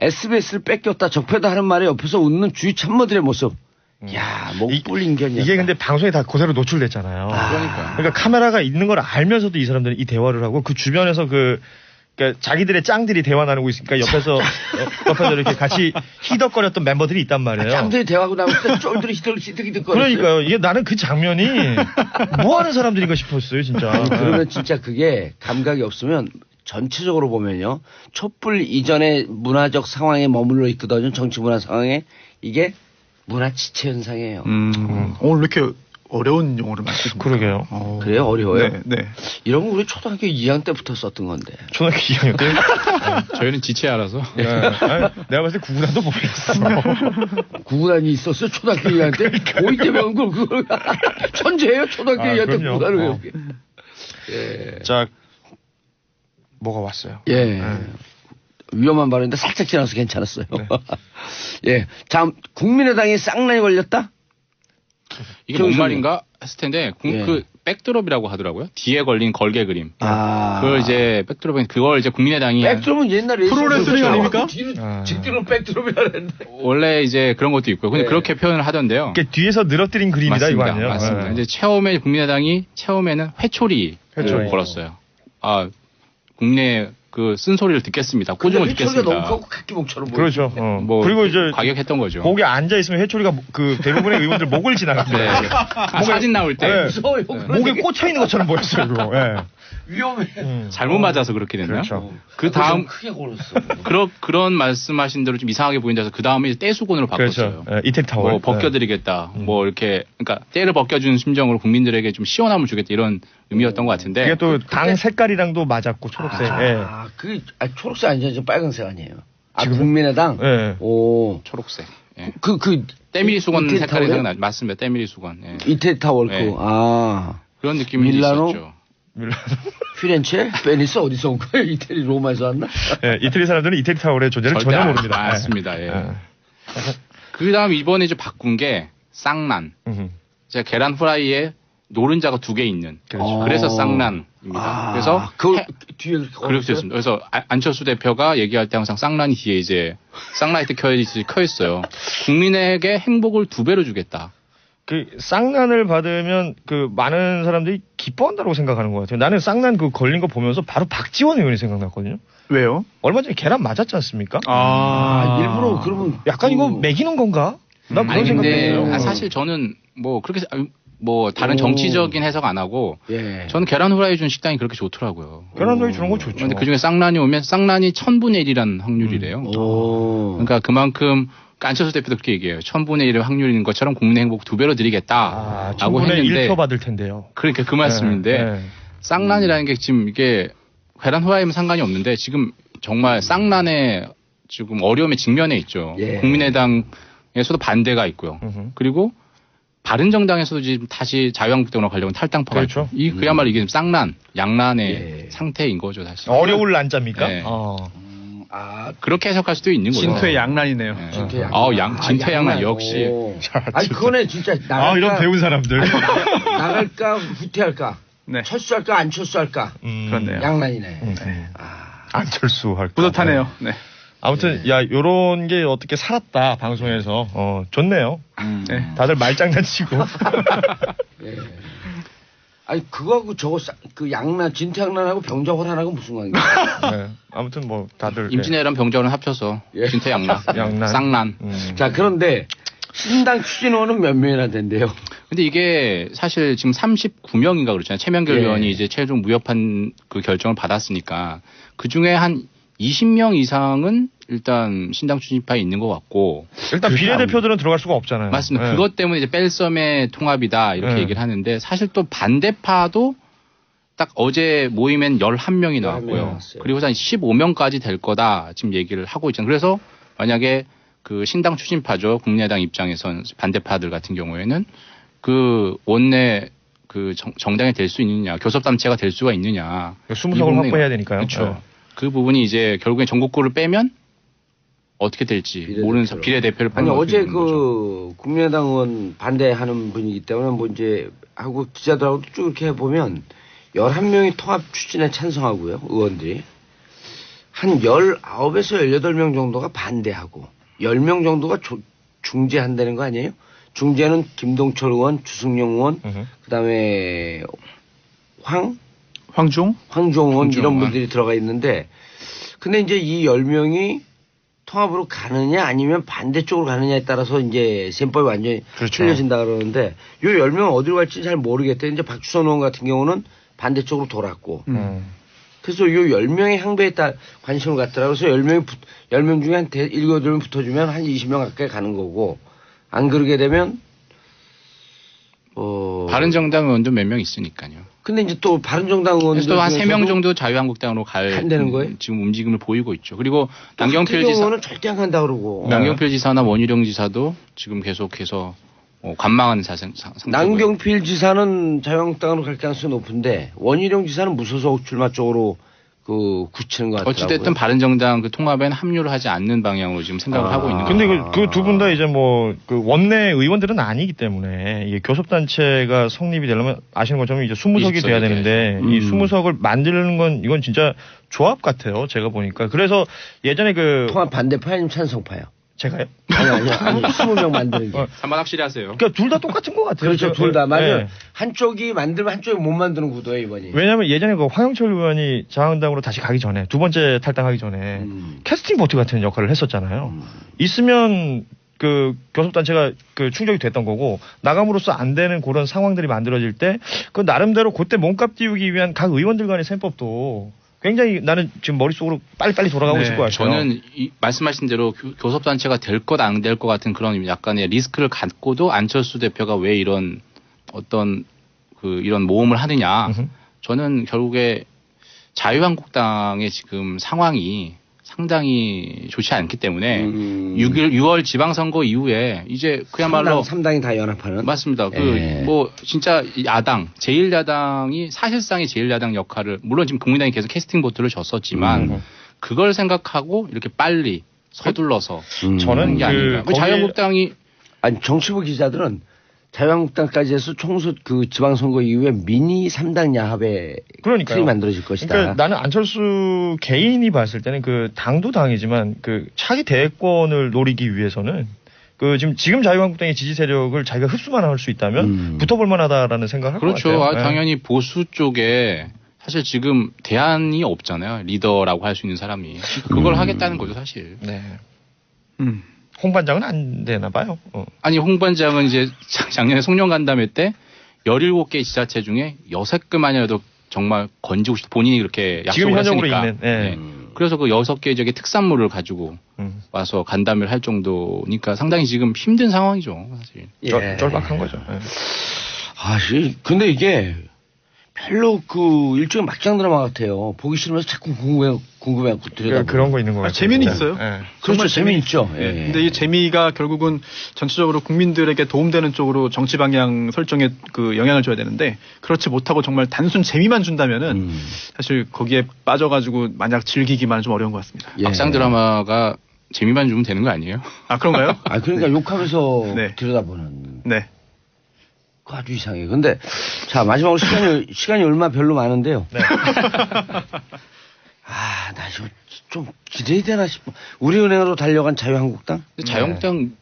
SBS를 뺏겼다 적폐다 하는 말에 옆에서 웃는 주위 참모들의 모습. 야, 목 뿔린 견이었다. 이게 근데 방송에 다 그대로 노출됐잖아요. 그러니까 카메라가 있는 걸 알면서도 이 사람들은 이 대화를 하고 그 주변에서 그러니까 자기들의 짱들이 대화 나누고 있으니까 옆에서 이렇게 같이 히덕거렸던 멤버들이 있단 말이에요. 짱들이 대화하고 나면 쫄들이 히덕거렸어요. 그러니까요. 이게 나는 그 장면이 뭐 하는 사람들인가 싶었어요, 진짜. 그러면 진짜 그게 감각이 없으면 전체적으로 보면요. 촛불 이전의 문화적 상황에 머물러 있거든요. 정치 문화 상황에. 이게 문화 지체 현상이에요. 오늘 왜 이렇게 어려운 용어를 말씀하십니까? 그러게요. 그래요? 어려워요? 네. 이런 거 우리 초등학교 2학년 때부터 썼던 건데. 초등학교 2학년 때? 저희는 지체 알아서. 내가 봤을 때 구구단도 모르겠어. 구구단이 있었어요? 초등학교 2학년 때? 고2 때 배운 걸 그걸. 천재예요? 초등학교 2학년 때 구구단을 배우게. 자, 뭐가 왔어요? 위험한 발언인데 살짝 지나서 괜찮았어요. 자, 국민의당이 쌍라이 걸렸다? 이게 뭔 말인가 했을 텐데 그 백드롭이라고 하더라고요. 뒤에 걸린 걸개 그림. 그걸 이제 백드롭은 그걸 이제 국민의당이 백드롭은 옛날에 프로레슬링 아닙니까? 직드롭 백드롭이라 했는데. 원래 이제 그런 것도 있고요. 근데 그렇게 표현을 하던데요. 그러니까 뒤에서 늘어뜨린 그림이다. 맞습니다. 이거 아니에요? 맞습니다. 이제 처음에는 회초리를 걸었어요. 국내 그 쓴소리를 듣겠습니다. 꾸중을 소리가 듣겠습니다. 너무 크고 각기목처럼 그렇죠. 뭐 그리고 이제 과격했던 거죠. 거기 앉아 있으면 해초리가 그 대부분의 의원들 목을 지나갑니다. 네. 사진 나올 때 네. 무서워요. 목에 꽂혀 있는 것처럼 보였어요. 그거. 예. 위험해. 잘못 맞아서 그렇게 됐나? 그렇죠. 그 다음 크게 걸었어. 그런 말씀하신 대로 좀 이상하게 보인다서 그 다음에 떼수건으로 바꿨어요. 그렇죠. 예, 이태리 타월. 뭐 벗겨드리겠다. 뭐 이렇게 그러니까 때를 벗겨주는 심정으로 국민들에게 좀 시원함을 주겠다 이런 의미였던 것 같은데. 그게 또 당 색깔이랑도 맞았고 초록색. 예. 초록색 아니죠? 저 빨간색 아니에요. 지금은? 국민의당. 예. 오. 초록색. 예. 이태리 때밀이 수건 색깔이 타월이요? 생각나. 맞습니다. 때밀이 수건. 예. 이태리 타월 네. 아. 그런 느낌이 밀라노? 있었죠. 피렌체? 베니스 어디서 온 거예요? 이태리 로마에서 왔나? 예, 이태리 사람들은 이태리 타월의 존재를 전혀 모릅니다. 예. 맞습니다. 예. 그다음 이번에 이제 바꾼 게 쌍난. 제가 계란 후라이에 노른자가 2개 있는. 그렇죠. 그래서 쌍난입니다. 그래서 뒤에 그렇게 됐습니다. 그래서 안철수 대표가 얘기할 때 항상 쌍난이 뒤에 이제 쌍라이트 켜 있어요. 국민에게 행복을 2배로 주겠다. 그 쌍난을 받으면 그 많은 사람들이 기뻐한다고 생각하는 것 같아요. 나는 쌍난 그 걸린 거 보면서 바로 박지원 의원이 생각났거든요. 왜요? 얼마 전에 계란 맞았지 않습니까? 일부러 그러면 약간 이거 매기는 건가? 나 그런 아니 근데 생각했어요. 사실 저는 뭐 그렇게 뭐 다른 정치적인 해석 안 하고 예. 저는 계란 후라이 준 식당이 그렇게 좋더라고요. 계란 후라이 주는 건 좋죠. 그런데 그중에 쌍란이 오면 쌍란이 1000분의 1이라는 확률이래요. 오. 그러니까 그만큼 안철수 대표도 그렇게 얘기해요. 1000분의 1의 확률인 것처럼 국민의 행복 2배로 드리겠다라고 1000분의 했는데 1표 받을 텐데요. 그러니까 그 말씀인데 네. 쌍란이라는 게 지금 이게 계란 후라이면 상관이 없는데 지금 정말 쌍란의 지금 어려움에 직면해 있죠. 예. 국민의당에서도 반대가 있고요. 그리고 바른정당에서도 지금 다시 자유한국당으로 가려고 탈당파가 그렇죠. 있죠. 그야말로 이게 쌍란, 양란의 예. 상태인 거죠, 사실. 어려울 난자입니까? 네. 그렇게 해석할 수도 있는 거죠. 진퇴 양난이네요. 네. 진퇴양난. 진퇴양난 역시. 오. 아니 그거네 진짜 나갈까, 이런 배운 사람들. 나갈까 후퇴할까 네. 철수할까 안 철수할까 그렇네요. 양난이네. 안철수 할까. 뿌듯하네요. 네. 아무튼 요런 게 어떻게 살았다 방송에서 좋네요. 네. 다들 말장난치고. 예. 아니 그거하고 저거 그 양난 진퇴양난하고 병자호란하고 무슨 관계야? 네. 아무튼 뭐 다들 임진왜란 병자호란 합쳐서 예. 진퇴양난, 양난. 쌍난. 자 그런데 신당 추진원은 몇 명이나 된대요? 근데 이게 사실 지금 39명인가 그렇잖아요. 최명길 예. 의원이 이제 최종 무협한 그 결정을 받았으니까 그 중에 한 20명 이상은 일단 신당 추진파에 있는 것 같고. 일단 비례대표들은 들어갈 수가 없잖아요. 맞습니다. 네. 그것 때문에 이제 뺄섬의 통합이다 이렇게 네. 얘기를 하는데 사실 또 반대파도 딱 어제 모임엔 11명이 나왔고요. 나왔어요. 그리고 한 15명까지 될 거다 지금 얘기를 하고 있잖아요. 그래서 만약에 그 신당 추진파죠. 국민의당 입장에선 반대파들 같은 경우에는 그 원내 그 정당이 될 수 있느냐, 교섭단체가 될 수가 있느냐. 20석을 확보해야 되니까요. 그렇죠. 네. 그 부분이 이제 결국에 전국구를 빼면 어떻게 될지 모르는 비례대표를 아니 뽑는 어제 거죠. 그 국민의당 의원 반대하는 분이기 때문에 뭐 이제 하고 기자들하고도 쭉 이렇게 보면 11명이 통합 추진에 찬성하고요. 의원들이 한 19에서 18명 정도가 반대하고 10명 정도가 중재한다는 거 아니에요? 중재는 김동철 의원, 주승용 의원, 그다음에 황종원 이런 분들이 들어가 있는데 근데 이제 이 10명이 통합으로 가느냐 아니면 반대쪽으로 가느냐에 따라서 이제 셈법이 완전히 그렇죠. 틀려진다 그러는데 이 10명은 어디로 갈지 잘 모르겠대. 이제 박주선 의원 같은 경우는 반대쪽으로 돌았고 그래서 이 10명의 향배에 따라 관심을 갖더라고요. 그래서 10명 중에 한 7, 8명 붙어주면 한 20명 가까이 가는 거고 안 그러게 되면 바른정당 의원도 몇 명 있으니까요. 근데 이제 또 바른정당 의원들 또 한 3명 정도 자유한국당으로 간다는 거예요? 지금 움직임을 보이고 있죠. 그리고 남경필 지사 의원은 절대 안 간다 그러고 남경필 지사나 원희룡 지사도 지금 계속해서 관망하는 상태고요. 남경필 지사는 자유한국당으로 갈 가능성이 높은데 원희룡 지사는 무소속 출마 쪽으로 그 굳히는 것 같더라고요. 어찌됐든 바른정당 그 통합에는 합류를 하지 않는 방향으로 지금 생각을 하고 있는 거죠. 근데 그 두 분 다 이제 뭐 그 원내 의원들은 아니기 때문에 이게 교섭단체가 성립이 되려면 아시는 것처럼 이제 20석이 돼야 되는데 이 20석을 만드는 건 이건 진짜 조합 같아요. 제가 보니까. 그래서 예전에 그 통합 반대파 아니면 찬성파요? 제가요? 아니 20명 만드는 게. 한번 확실히 하세요. 그러니까 둘 다 똑같은 것 같아요. 그렇죠. 둘 다. 맞아요. 네. 한쪽이 만들면 한쪽이 못 만드는 구도예요, 이번이. 왜냐면 예전에 그 황영철 의원이 자유한국당으로 다시 가기 전에 두 번째 탈당하기 전에 캐스팅 보트 같은 역할을 했었잖아요. 있으면 그 교섭단체가 그 충족이 됐던 거고 나감으로써 안 되는 그런 상황들이 만들어질 때 그 나름대로 그때 몸값 띄우기 위한 각 의원들 간의 셈법도 굉장히 나는 지금 머릿속으로 빨리빨리 돌아가고 있을 것 같아요. 저는 말씀하신 대로 교섭단체가 될 것 안 될 것 같은 그런 약간의 리스크를 갖고도 안철수 대표가 왜 이런 어떤 이런 모험을 하느냐. 저는 결국에 자유한국당의 지금 상황이 상당히 좋지 않기 때문에 6월 지방선거 이후에 이제 그야말로 3당이 다 연합하는. 맞습니다. 뭐 진짜 야당 제1야당이 사실상의 제1야당 역할을 물론 지금 국민당이 계속 캐스팅 보트를 줬었지만 그걸 생각하고 이렇게 빨리 서둘러서 저는 게 아닌가. 자유한국당이 아니 정치부 기자들은 자유한국당까지 해서 총수 그 지방선거 이후에 미니 3당 야합의 틀이 만들어질 것이다. 그러니까 나는 안철수 개인이 봤을 때는 그 당도 당이지만 그 차기 대권을 노리기 위해서는 그 지금 자유한국당의 지지 세력을 자기가 흡수만 할 수 있다면 붙어볼 만하다라는 생각을 할 것 그렇죠. 같아요. 당연히 보수 쪽에 사실 지금 대안이 없잖아요. 리더라고 할 수 있는 사람이. 그걸 하겠다는 거죠, 사실. 네. 홍 반장은 안 되나 봐요. 아니, 홍 반장은 이제 작년에 송년간담회 때 17개 지자체 중에 6개만이라도 정말 건지고 싶다. 본인이 그렇게 지금 약속을 현역으로 했으니까. 있는. 네. 네. 그래서 그 6개 지역의 특산물을 가지고 와서 간담회를 할 정도니까 상당히 지금 힘든 상황이죠, 사실. 예. 쫄박한 거죠. 네. 근데 이게 별로 일종의 막장 드라마 같아요. 보기 싫으면서 자꾸 궁금해갖고 들여다보고. 그런 거 있는 것 같아요. 재미는 있어요. 네. 그렇죠. 재미있죠. 예. 근데 이 재미가 결국은 전체적으로 국민들에게 도움되는 쪽으로 정치 방향 설정에 영향을 줘야 되는데 그렇지 못하고 정말 단순 재미만 준다면은 사실 거기에 빠져가지고 만약 즐기기만 좀 어려운 것 같습니다. 예. 막상 드라마가 재미만 주면 되는 거 아니에요? 아, 그런가요? 그러니까 욕하면서 네. 들여다보는. 네. 아주 이상해. 근데 자 마지막으로 시간이 얼마 별로 많은데요. 네. 나 이거 좀 기대되나 싶어. 우리은행으로 달려간 자유한국당? 자유한국당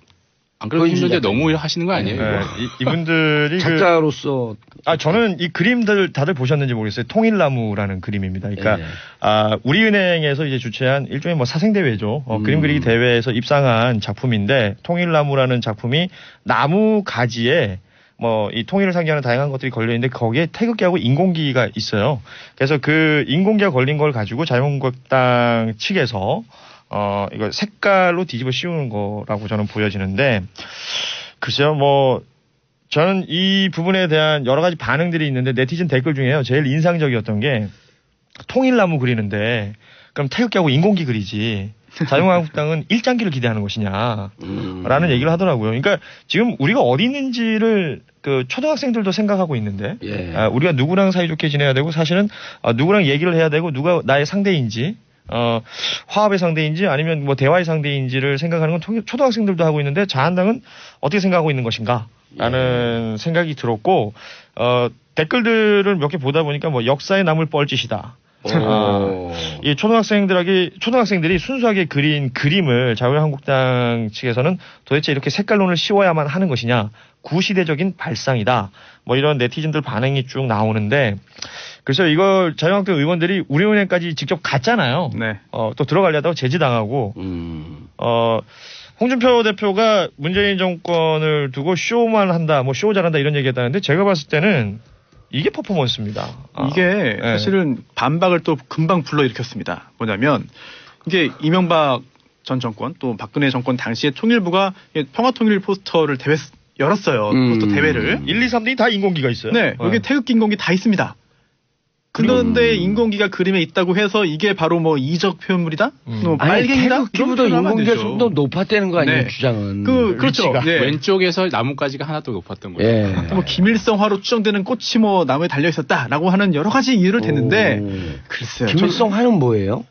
안 그래도 힘든데 너무 하시는 거 아니에요? 네. 이분들이 작가로서 저는 이 그림들 다들 보셨는지 모르겠어요. 통일나무라는 그림입니다. 그러니까 우리은행에서 이제 주최한 일종의 사생 대회죠. 그림 그리기 대회에서 입상한 작품인데 통일나무라는 작품이 나무 가지에 이 통일을 상징하는 다양한 것들이 걸려있는데 거기에 태극기하고 인공기가 있어요. 그래서 그 인공기가 걸린 걸 가지고 자유한국당 측에서 이거 색깔로 뒤집어 씌우는 거라고 저는 보여지는데 글쎄요 저는 이 부분에 대한 여러 가지 반응들이 있는데 네티즌 댓글 중에요. 제일 인상적이었던 게 통일나무 그리는데 그럼 태극기하고 인공기 그리지. 자유한국당은 일장기를 기대하는 것이냐라는 얘기를 하더라고요. 그러니까 지금 우리가 어디 있는지를 초등학생들도 생각하고 있는데 우리가 누구랑 사이좋게 지내야 되고 사실은 누구랑 얘기를 해야 되고 누가 나의 상대인지 화합의 상대인지 아니면 대화의 상대인지를 생각하는 건 초등학생들도 하고 있는데 자한당은 어떻게 생각하고 있는 것인가 라는 생각이 들었고 댓글들을 몇 개 보다 보니까 역사에 남을 뻘짓이다. 이 초등학생들이 순수하게 그린 그림을 자유한국당 측에서는 도대체 이렇게 색깔론을 씌워야만 하는 것이냐, 구시대적인 발상이다. 이런 네티즌들 반응이 쭉 나오는데, 그래서 이걸 자유한국당 의원들이 우리은행까지 직접 갔잖아요. 네. 또 들어가려다가 제지당하고, 홍준표 대표가 문재인 정권을 두고 쇼만 한다, 쇼 잘한다 이런 얘기 했다는데 제가 봤을 때는 이게 퍼포먼스입니다. 이게 사실은 반박을 또 금방 불러일으켰습니다. 뭐냐면 이게 이명박 전 정권 또 박근혜 정권 당시에 통일부가 평화통일 포스터를 열었어요. 포스터 대회를. 1, 2, 3등이 다 인공기가 있어요. 네. 여기 태극기 인공기 다 있습니다. 그런데 인공기가 그림에 있다고 해서 이게 바로 이적 표현물이다? 빨갱이다? 태극기보다 인공기가 좀 더 높았다는 거 아니에요, 주장은. 그렇죠. 네. 왼쪽에서 나뭇가지가 하나 더 높았던 거예요. 김일성화로 추정되는 꽃이 나무에 달려 있었다라고 하는 여러 가지 이유를 댔는데 글쎄요. 김일성화는 뭐예요?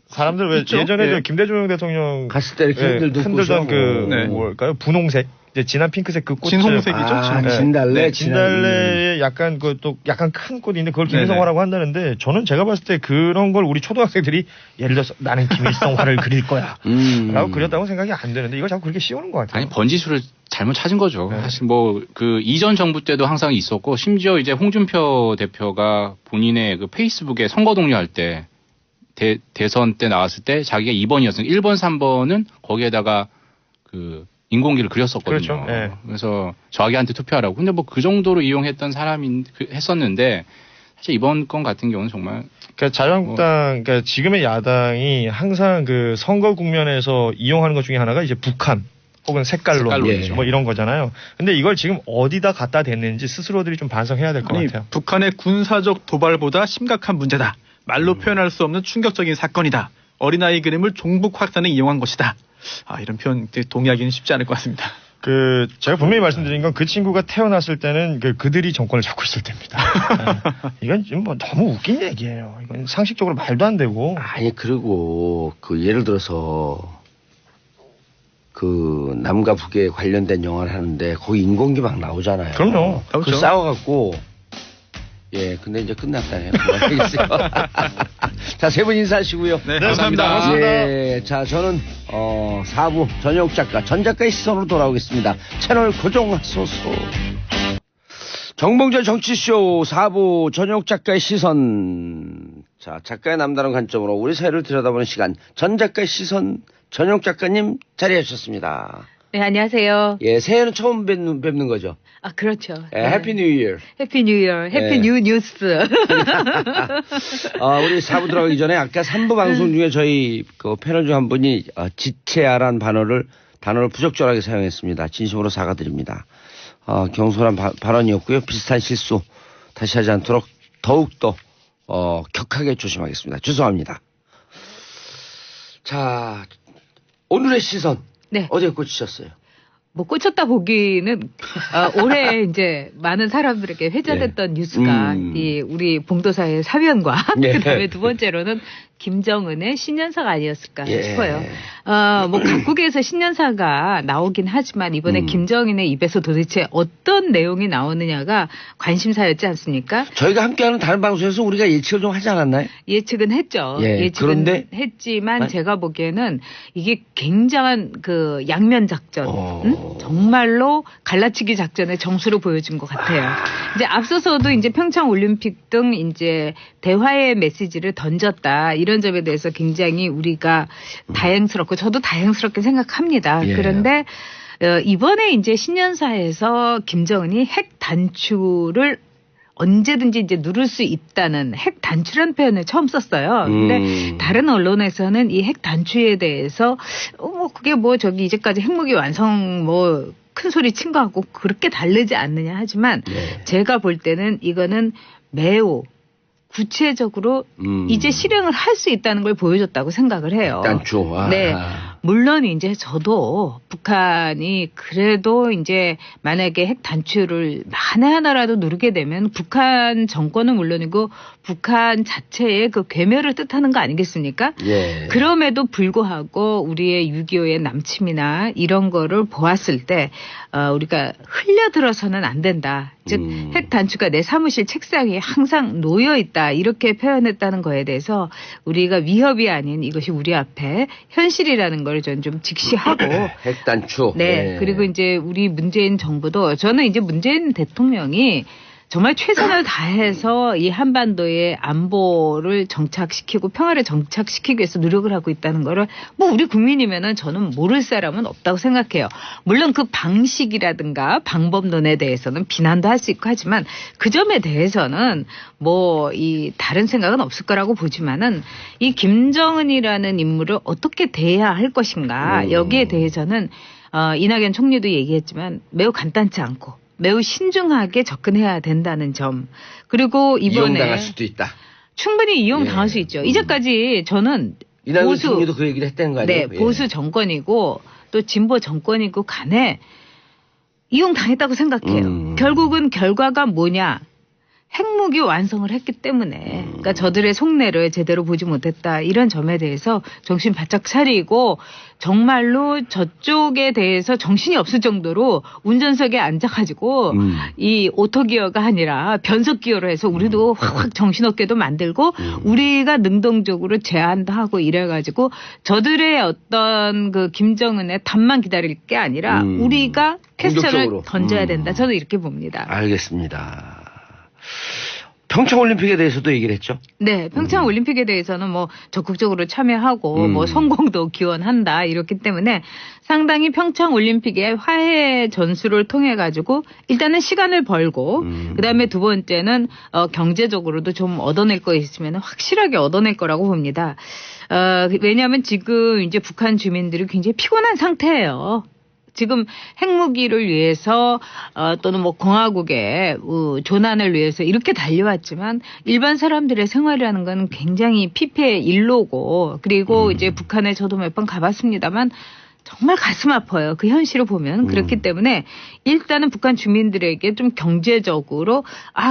사람들 왜 있죠? 예전에 김대중 대통령 갔을 때 이렇게 흔들던 뭘까요? 분홍색. 이제 진한 핑크색 그 꽃. 진홍색이죠. 아, 진홍색. 진달래. 네, 진달래에 약간 그 또 약간 큰 꽃인데 그걸 김일성화라고 한다는데 저는 제가 봤을 때 그런 걸 우리 초등학생들이 예를 들어서 나는 김일성화를 그릴 거야 라고 그렸다고 생각이 안 되는데 이걸 자꾸 그렇게 씌우는 것 같아요. 아니 번지수를 잘못 찾은 거죠. 사실 뭐 그 이전 정부 때도 항상 있었고 심지어 이제 홍준표 대표가 본인의 그 페이스북에 선거 독려할 때 대선 때 나왔을 때 자기가 2번이었으니까 1번, 3번은 거기에다가 그 인공기를 그렸었거든요. 그렇죠. 네. 그래서 자기한테 투표하라고. 근데 뭐 그 정도로 이용했던 사람이 했었는데 사실 이번 건 같은 경우는 정말 그러니까 자유한국당, 그러니까 지금의 야당이 항상 그 선거 국면에서 이용하는 것 중에 하나가 이제 북한 혹은 색깔론 색깔론이죠. 뭐 이런 거잖아요. 근데 이걸 지금 어디다 갖다 댔는지 스스로들이 좀 반성해야 될 것 아니, 같아요. 북한의 군사적 도발보다 심각한 문제다. 말로 표현할 수 없는 충격적인 사건이다. 어린아이 그림을 종북 확산에 이용한 것이다. 이런 표현 동의하기는 쉽지 않을 것 같습니다. 그 제가 분명히 말씀드린 건 그 친구가 태어났을 때는 그들이 정권을 잡고 있을 때입니다. 네. 이건 지금 뭐 너무 웃긴 얘기예요. 이건 상식적으로 말도 안 되고. 아니 그리고 그 예를 들어서 그 남과 북에 관련된 영화를 하는데 거기 인공기 막 나오잖아요. 그럼요. 그 싸워갖고 예 근데 이제 끝났다네요. 알겠어요. 자, 세 분 인사하시고요. 네, 감사합니다. 예, 자 저는 4부 전역 작가 전 작가의 시선으로 돌아오겠습니다. 채널 고정하소서. 정봉재 정치쇼 4부 전역 작가의 시선. 자, 작가의 남다른 관점으로 우리 사회를 들여다보는 시간. 전 작가의 시선 전역 작가님 자리해 주셨습니다. 네, 안녕하세요. 예, 새해는 처음 뵙는 거죠. 그렇죠. 예, 해피 뉴 이어. 해피 뉴 이어, 해피 뉴 뉴스. 우리 4부 들어가기 전에 아까 3부 방송 중에 저희 그 패널 중 한 분이 지체아란 단어를 부적절하게 사용했습니다. 진심으로 사과드립니다. 경솔한 발언이었고요. 비슷한 실수 다시 하지 않도록 더욱더 격하게 조심하겠습니다. 죄송합니다. 자, 오늘의 시선. 네. 어디에 꽂히셨어요? 뭐 꽂혔다 보기는 올해 이제 많은 사람들에게 회자됐던 뉴스가 이 우리 봉도사의 사면과 예. 그다음에 두 번째로는 김정은의 신년사가 아니었을까 예. 싶어요. 뭐 각국에서 신년사가 나오긴 하지만 이번에 김정은의 입에서 도대체 어떤 내용이 나오느냐가 관심사였지 않습니까? 저희가 함께하는 다른 방송에서 우리가 예측을 좀 하지 않았나요? 예측은 했죠. 예, 예측은 그런데? 했지만 제가 보기에는 이게 굉장한 그 양면 작전, 정말로 갈라치기 작전의 정수를 보여준 것 같아요. 이제 앞서서도 이제 평창 올림픽 등 이제 대화의 메시지를 던졌다 이런 점에 대해서 굉장히 우리가 다행스럽고 저도 다행스럽게 생각합니다. 예. 그런데 이번에 이제 신년사에서 김정은이 핵 단추를 언제든지 이제 누를 수 있다는 핵 단추라는 표현을 처음 썼어요. 근데 다른 언론에서는 이 핵 단추에 대해서 그게 뭐 저기 이제까지 핵무기 완성 뭐 큰 소리 친 거 같고 그렇게 다르지 않느냐 하지만 제가 볼 때는 이거는 매우 구체적으로 이제 실행을 할 수 있다는 걸 보여줬다고 생각을 해요. 단추. 네. 물론 이제 저도 북한이 그래도 이제 만약에 핵 단추를 만에 하나라도 누르게 되면 북한 정권은 물론이고 북한 자체의 그 괴멸을 뜻하는 거 아니겠습니까? 예. 그럼에도 불구하고 우리의 6.25의 남침이나 이런 거를 보았을 때 우리가 흘려들어서는 안 된다. 즉 핵 단추가 내 사무실 책상에 항상 놓여 있다. 이렇게 표현했다는 거에 대해서 우리가 위협이 아닌 이것이 우리 앞에 현실이라는 걸 전 좀 직시하고 핵단추. 네. 그리고 이제 우리 문재인 정부도 저는 이제 문재인 대통령이 정말 최선을 다해서 이 한반도의 안보를 정착시키고 평화를 정착시키기 위해서 노력을 하고 있다는 거를 뭐 우리 국민이면은 저는 모를 사람은 없다고 생각해요. 물론 그 방식이라든가 방법론에 대해서는 비난도 할 수 있고 하지만 그 점에 대해서는 뭐 이 다른 생각은 없을 거라고 보지만은 이 김정은이라는 인물을 어떻게 대해야 할 것인가 여기에 대해서는 이낙연 총리도 얘기했지만 매우 간단치 않고 매우 신중하게 접근해야 된다는 점. 그리고 이번에 이용당할 수도 있다. 충분히 이용당할 수 있죠. 이제까지 저는 이낙연 총리도 그 얘기를 했다는 거 아니에요? 네, 보수 정권이고 또 진보 정권이고 간에 이용당했다고 생각해요. 결국은 결과가 뭐냐. 핵무기 완성을 했기 때문에 그러니까 저들의 속내를 제대로 보지 못했다 이런 점에 대해서 정신 바짝 차리고 정말로 저쪽에 대해서 정신이 없을 정도로 운전석에 앉아가지고 이 오토기어가 아니라 변속기어로 해서 우리도 확 정신없게도 만들고 우리가 능동적으로 제한도 하고 이래가지고 저들의 어떤 그 김정은의 답만 기다릴 게 아니라 우리가 퀘스천을 공격적으로. 던져야 된다. 저는 이렇게 봅니다. 알겠습니다. 평창올림픽에 대해서도 얘기를 했죠. 네, 평창 올림픽에 대해서는 뭐 적극적으로 참여하고 뭐 성공도 기원한다 이렇기 때문에 상당히 평창 올림픽의 화해 전술을 통해 가지고 일단은 시간을 벌고 그다음에 두 번째는 경제적으로도 좀 얻어낼 거 있으면 확실하게 얻어낼 거라고 봅니다. 왜냐하면 지금 이제 북한 주민들이 굉장히 피곤한 상태예요. 지금 핵무기를 위해서 또는 뭐 공화국의 조난을 위해서 이렇게 달려왔지만 일반 사람들의 생활이라는 건 굉장히 피폐의 일로고 그리고 이제 북한에 저도 몇 번 가봤습니다만 정말 가슴 아파요. 그 현실을 보면. 그렇기 때문에 일단은 북한 주민들에게 좀 경제적으로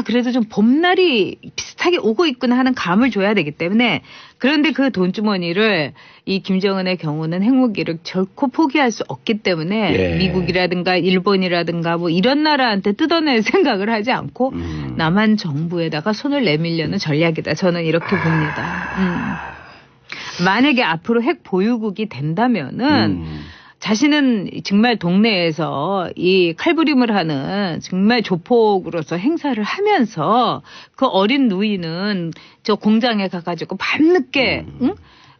그래도 좀 봄날이 비슷하게 오고 있구나 하는 감을 줘야 되기 때문에 그런데 그 돈주머니를 이 김정은의 경우는 핵무기를 결코 포기할 수 없기 때문에 예. 미국이라든가 일본이라든가 뭐 이런 나라한테 뜯어낼 생각을 하지 않고 남한 정부에다가 손을 내밀려는 전략이다. 저는 이렇게 봅니다. 만약에 앞으로 핵 보유국이 된다면은 자신은 정말 동네에서 이 칼부림을 하는 정말 조폭으로서 행사를 하면서 그 어린 누이는 저 공장에 가가지고 밤늦게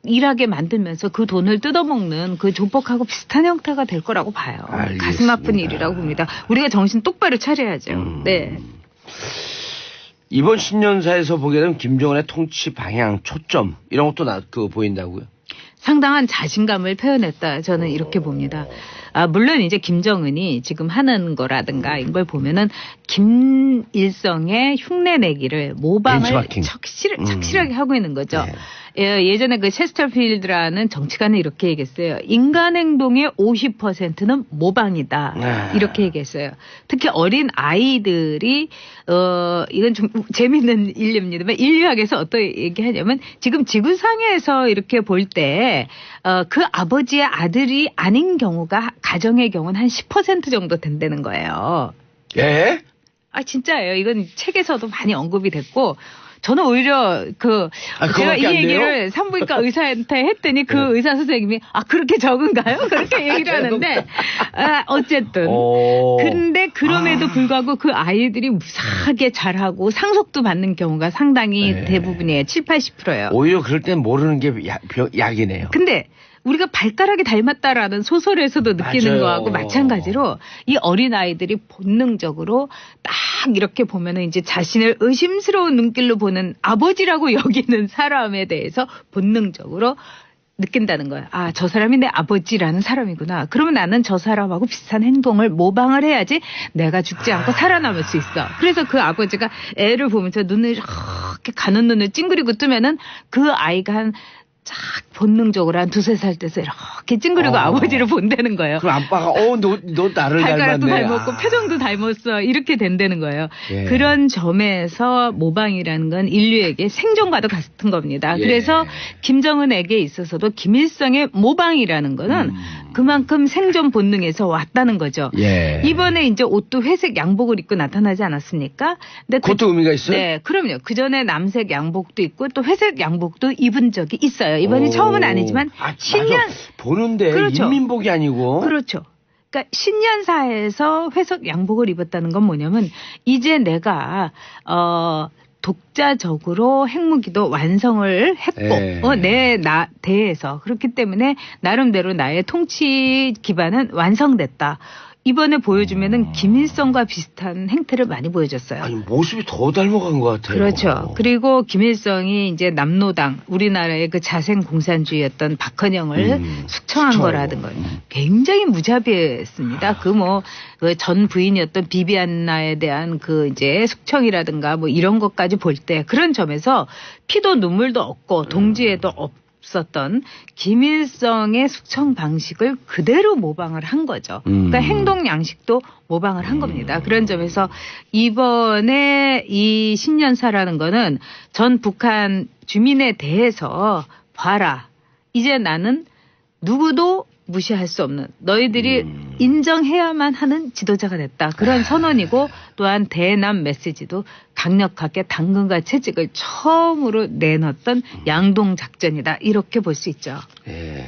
일하게 만들면서 그 돈을 뜯어먹는 그 조폭하고 비슷한 형태가 될 거라고 봐요. 알겠습니다. 가슴 아픈 일이라고 봅니다. 우리가 정신 똑바로 차려야죠. 네. 이번 신년사에서 보게 되면 김정은의 통치 방향, 초점 이런 것도 보인다고요? 상당한 자신감을 표현했다. 저는 이렇게 봅니다. 물론 이제 김정은이 지금 하는 거라든가 이런 걸 보면은 김일성의 흉내내기를 모방을 벤치마킹. 착실하게 하고 있는 거죠. 네. 예전에 그 체스터필드라는 정치가는 이렇게 얘기했어요. 인간 행동의 50%는 모방이다. 이렇게 얘기했어요. 특히 어린 아이들이 이건 좀 재밌는 일입니다만 인류학에서 어떤 얘기하냐면 지금 지구상에서 이렇게 볼 때 그 아버지의 아들이 아닌 경우가 가정의 경우는 한 10% 정도 된다는 거예요. 예? 진짜예요. 이건 책에서도 많이 언급이 됐고 저는 오히려 제가 이 그거밖에 안 돼요? 얘기를 산부인과 의사한테 했더니 그 의사 선생님이 그렇게 적은가요? 그렇게 얘기를 하는데 어쨌든 근데 그럼에도 불구하고 그 아이들이 무사하게 잘하고 상속도 받는 경우가 상당히 대부분이에요. 7, 80%예요. 오히려 그럴 땐 모르는 게 약이네요. 근데 우리가 발가락이 닮았다라는 소설에서도 느끼는 맞아요. 거하고 마찬가지로 이 어린아이들이 본능적으로 딱 이렇게 보면은 이제 자신을 의심스러운 눈길로 보는 아버지라고 여기는 사람에 대해서 본능적으로 느낀다는 거예요. 저 사람이 내 아버지라는 사람이구나. 그러면 나는 저 사람하고 비슷한 행동을 모방을 해야지 내가 죽지 않고 살아남을 수 있어. 그래서 그 아버지가 애를 보면서 눈을 이렇게 가는 눈을 찡그리고 뜨면은 그 아이가 쫙 본능적으로 한 2-3살 때서 이렇게 찡그리고 아버지를 본다는 거예요. 그럼 아빠가 너 나를 발가락도 닮았네. 닮았고 표정도 닮았어. 이렇게 된다는 거예요. 예. 그런 점에서 모방이라는 건 인류에게 생존과도 같은 겁니다. 예. 그래서 김정은에게 있어서도 김일성의 모방이라는 거는 그만큼 생존 본능에서 왔다는 거죠. 예. 이번에 이제 옷도 회색 양복을 입고 나타나지 않았습니까? 근데 그것도 의미가 있어요? 네, 그럼요. 그 전에 남색 양복도 입고 또 회색 양복도 입은 적이 있어요. 이번이 처음은 아니지만 신년 맞아. 보는데 그렇죠. 인민복이 아니고 그렇죠. 그러니까 신년사에서 회색 양복을 입었다는 건 뭐냐면 이제 내가 독자적으로 핵무기도 완성을 했고 내 대에서 그렇기 때문에 나름대로 나의 통치 기반은 완성됐다. 이번에 보여주면은 김일성과 비슷한 행태를 많이 보여줬어요. 아니 모습이 더 닮아간 것 같아요. 그렇죠. 그리고 김일성이 이제 남로당 우리나라의 그 자생공산주의였던 박헌영을 숙청한 거라든가 굉장히 무자비했습니다. 그 전 부인이었던 비비안나에 대한 그 이제 숙청이라든가 뭐 이런 것까지 볼 때 그런 점에서 피도 눈물도 없고 동지애도 없고 없었던 김일성의 숙청 방식을 그대로 모방을 한 거죠. 그러니까 행동 양식도 모방을 한 겁니다. 그런 점에서 이번에 이 신년사라는 거는 전 북한 주민에 대해서 봐라. 이제 나는 누구도 무시할 수 없는 너희들이 인정해야만 하는 지도자가 됐다. 그런 선언이고 또한 대남 메시지도 강력하게 당근과 채찍을 처음으로 내놨던 양동 작전이다. 이렇게 볼 수 있죠. 예.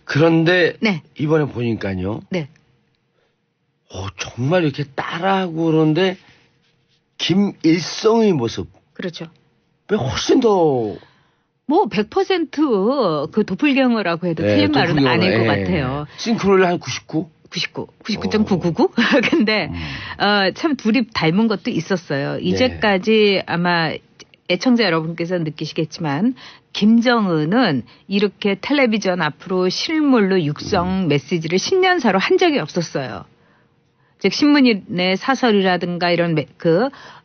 그런데 네. 이번에 보니까요. 네. 정말 이렇게 따라하고 그러는데 김일성의 모습 그렇죠. 훨씬 더 뭐 100%그 도플갱어라고 해도 틀린 말은 아닐 것 같아요. 싱크로율 한 99? 99.999? 근데 참 둘이 닮은 것도 있었어요. 이제까지 아마 애청자 여러분께서 느끼시겠지만 김정은은 이렇게 텔레비전 앞으로 실물로 육성 메시지를 신년사로 한 적이 없었어요. 즉 신문의 사설이라든가 이런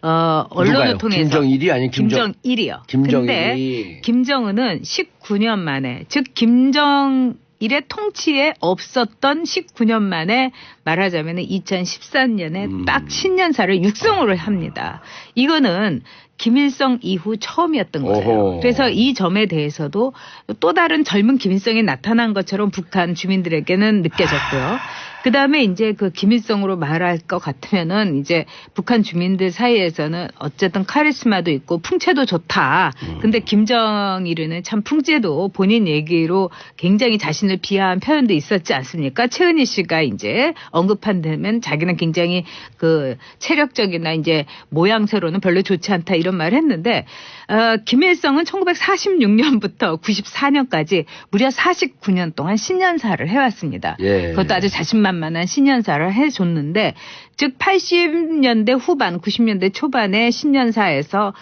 언론을 누가요? 통해서 김정일이 아니 김정일이요. 근데 김정은은 19년 만에 즉 김정일의 통치에 없었던 19년 만에 말하자면 2013년에 딱 신년사를 육성을 합니다. 이거는 김일성 이후 처음이었던 거예요. 오호. 그래서 이 점에 대해서도 또 다른 젊은 김일성이 나타난 것처럼 북한 주민들에게는 느껴졌고요. 그 다음에 이제 그 김일성으로 말할 것 같으면은 이제 북한 주민들 사이에서는 어쨌든 카리스마도 있고 풍채도 좋다. 근데 김정일은 참 풍채도 본인 얘기로 굉장히 자신을 비하한 표현도 있었지 않습니까? 최은희 씨가 이제 언급한 데면 자기는 굉장히 그 체력적이나 이제 모양새로는 별로 좋지 않다 이런 말을 했는데 김일성은 1946년부터 94년까지 무려 49년 동안 신년사를 해왔습니다. 예. 그것도 아주 자신만만한 신년사를 해줬는데 즉 80년대 후반 90년대 초반에 신년사에서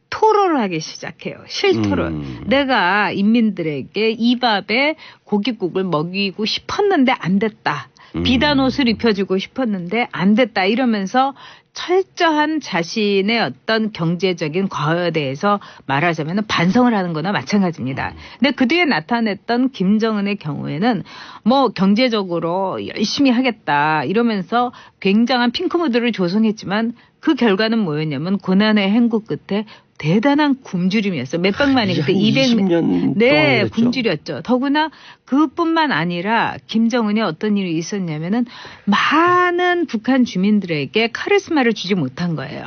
토론을 하기 시작해요. 실토론. 내가 인민들에게 이 밥에 고깃국을 먹이고 싶었는데 안 됐다. 비단 옷을 입혀주고 싶었는데 안 됐다. 이러면서 철저한 자신의 어떤 경제적인 과거에 대해서 말하자면 반성을 하는 거나 마찬가지입니다. 근데 그 뒤에 나타냈던 김정은의 경우에는 뭐 경제적으로 열심히 하겠다 이러면서 굉장한 핑크무드를 조성했지만 그 결과는 뭐였냐면 고난의 행구 끝에 대단한 굶주림이었어요. 몇백만이 그때 200년. 네, 굶주렸죠. 더구나 그뿐만 아니라 김정은이 어떤 일이 있었냐면은 많은 북한 주민들에게 카리스마를 주지 못한 거예요.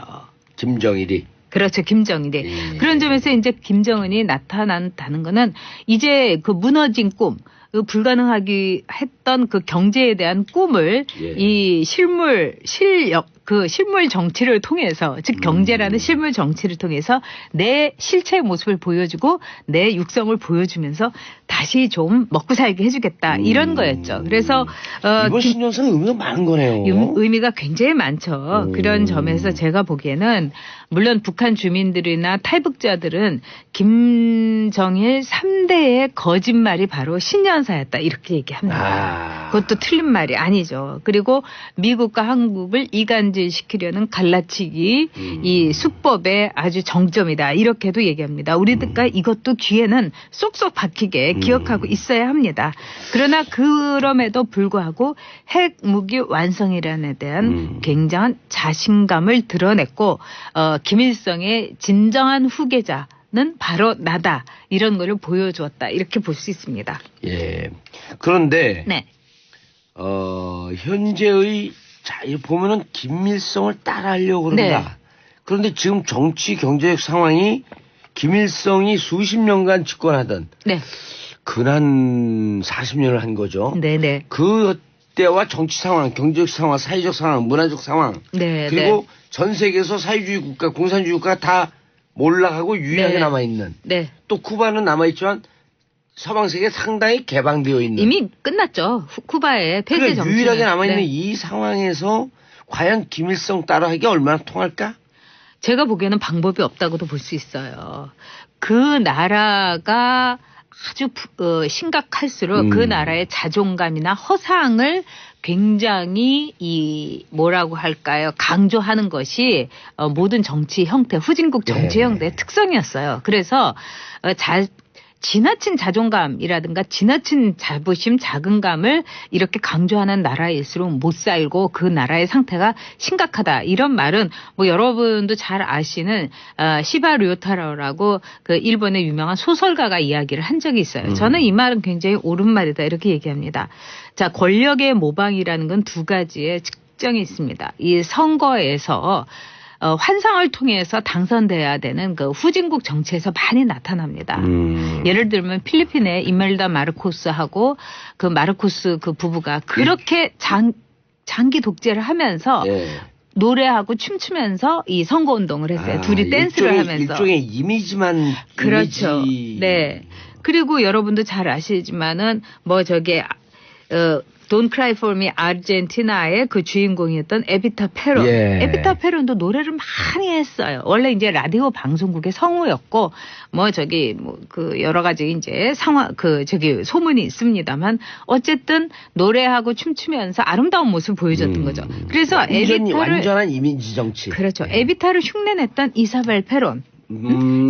김정일이. 그렇죠. 김정일이. 그런 점에서 이제 김정은이 나타난다는 거는 이제 그 무너진 꿈, 그 불가능하기 했던 그 경제에 대한 꿈을 이 실물 정치를 통해서 즉 경제라는 실물 정치를 통해서 내 실체의 모습을 보여주고 내 육성을 보여주면서 다시 좀 먹고 살게 해주겠다 이런 거였죠. 그래서 이번 신년사는 의미가 많은 거네요. 의미가 굉장히 많죠. 그런 점에서 제가 보기에는 물론 북한 주민들이나 탈북자들은 김정일 3대의 거짓말이 바로 신년사였다 이렇게 얘기합니다. 그것도 틀린 말이 아니죠. 그리고 미국과 한국을 이간질시키려는 갈라치기 이 수법의 아주 정점이다 이렇게도 얘기합니다. 우리가 이것도 귀에는 쏙쏙 박히게 기억하고 있어야 합니다. 그러나 그럼에도 불구하고 핵무기 완성이란에 대한 굉장한 자신감을 드러냈고 김일성의 진정한 후계자는 바로 나다 이런 거를 보여주었다 이렇게 볼 수 있습니다. 예. 그런데 네. 현재의 보면은 김일성을 따라하려고 그런다. 네. 그런데 지금 정치 경제적 상황이 김일성이 수십 년간 집권하던 네. 근한 40년을 한 거죠. 네네. 그때와 정치 상황, 경제적 상황, 사회적 상황, 문화적 상황 네. 그리고 전 세계에서 사회주의 국가, 공산주의 국가가 다 몰락하고 유일하게 남아있는 네. 또 쿠바는 남아있지만 서방 세계에 상당히 개방되어 있는 이미 끝났죠. 쿠바의 폐쇄 그러니까 정치. 유일하게 남아있는 이 상황에서 과연 김일성 따라하기 얼마나 통할까? 제가 보기에는 방법이 없다고도 볼 수 있어요. 그 나라가 아주 심각할수록 그 나라의 자존감이나 허상을 굉장히 뭐라고 할까요? 강조하는 것이 모든 정치 형태, 후진국 정치 형태의 특성이었어요. 그래서 지나친 자존감이라든가 지나친 자부심, 자긍감을 이렇게 강조하는 나라일수록 못 살고 그 나라의 상태가 심각하다. 이런 말은 뭐 여러분도 잘 아시는 시바 류타로라고 그 일본의 유명한 소설가가 이야기를 한 적이 있어요. 저는 이 말은 굉장히 옳은 말이다 이렇게 얘기합니다. 자, 권력의 모방이라는 건 두 가지의 측정이 있습니다. 이 선거에서 환상을 통해서 당선돼야 되는 그 후진국 정치에서 많이 나타납니다. 예를 들면 필리핀의 이멜다 마르코스하고 그 마르코스 그 부부가 그렇게 장기 독재를 하면서 노래하고 춤추면서 이 선거운동을 했어요. 둘이 댄스를 하면서. 일종의 이미지만. 그렇죠. 네. 그리고 여러분도 잘 아시지만은 뭐 저게 Don't Cry For Me 아르헨티나의 그 주인공이었던 에비타 페론. 에비타 페론도 노래를 많이 했어요. 원래 이제 라디오 방송국의 성우였고 그 여러 가지 이제 소문이 있습니다만 어쨌든 노래하고 춤추면서 아름다운 모습을 보여줬던 거죠. 그래서 완전한 이미지 정치. 그렇죠. 에비타를 흉내냈던 이사벨 페론.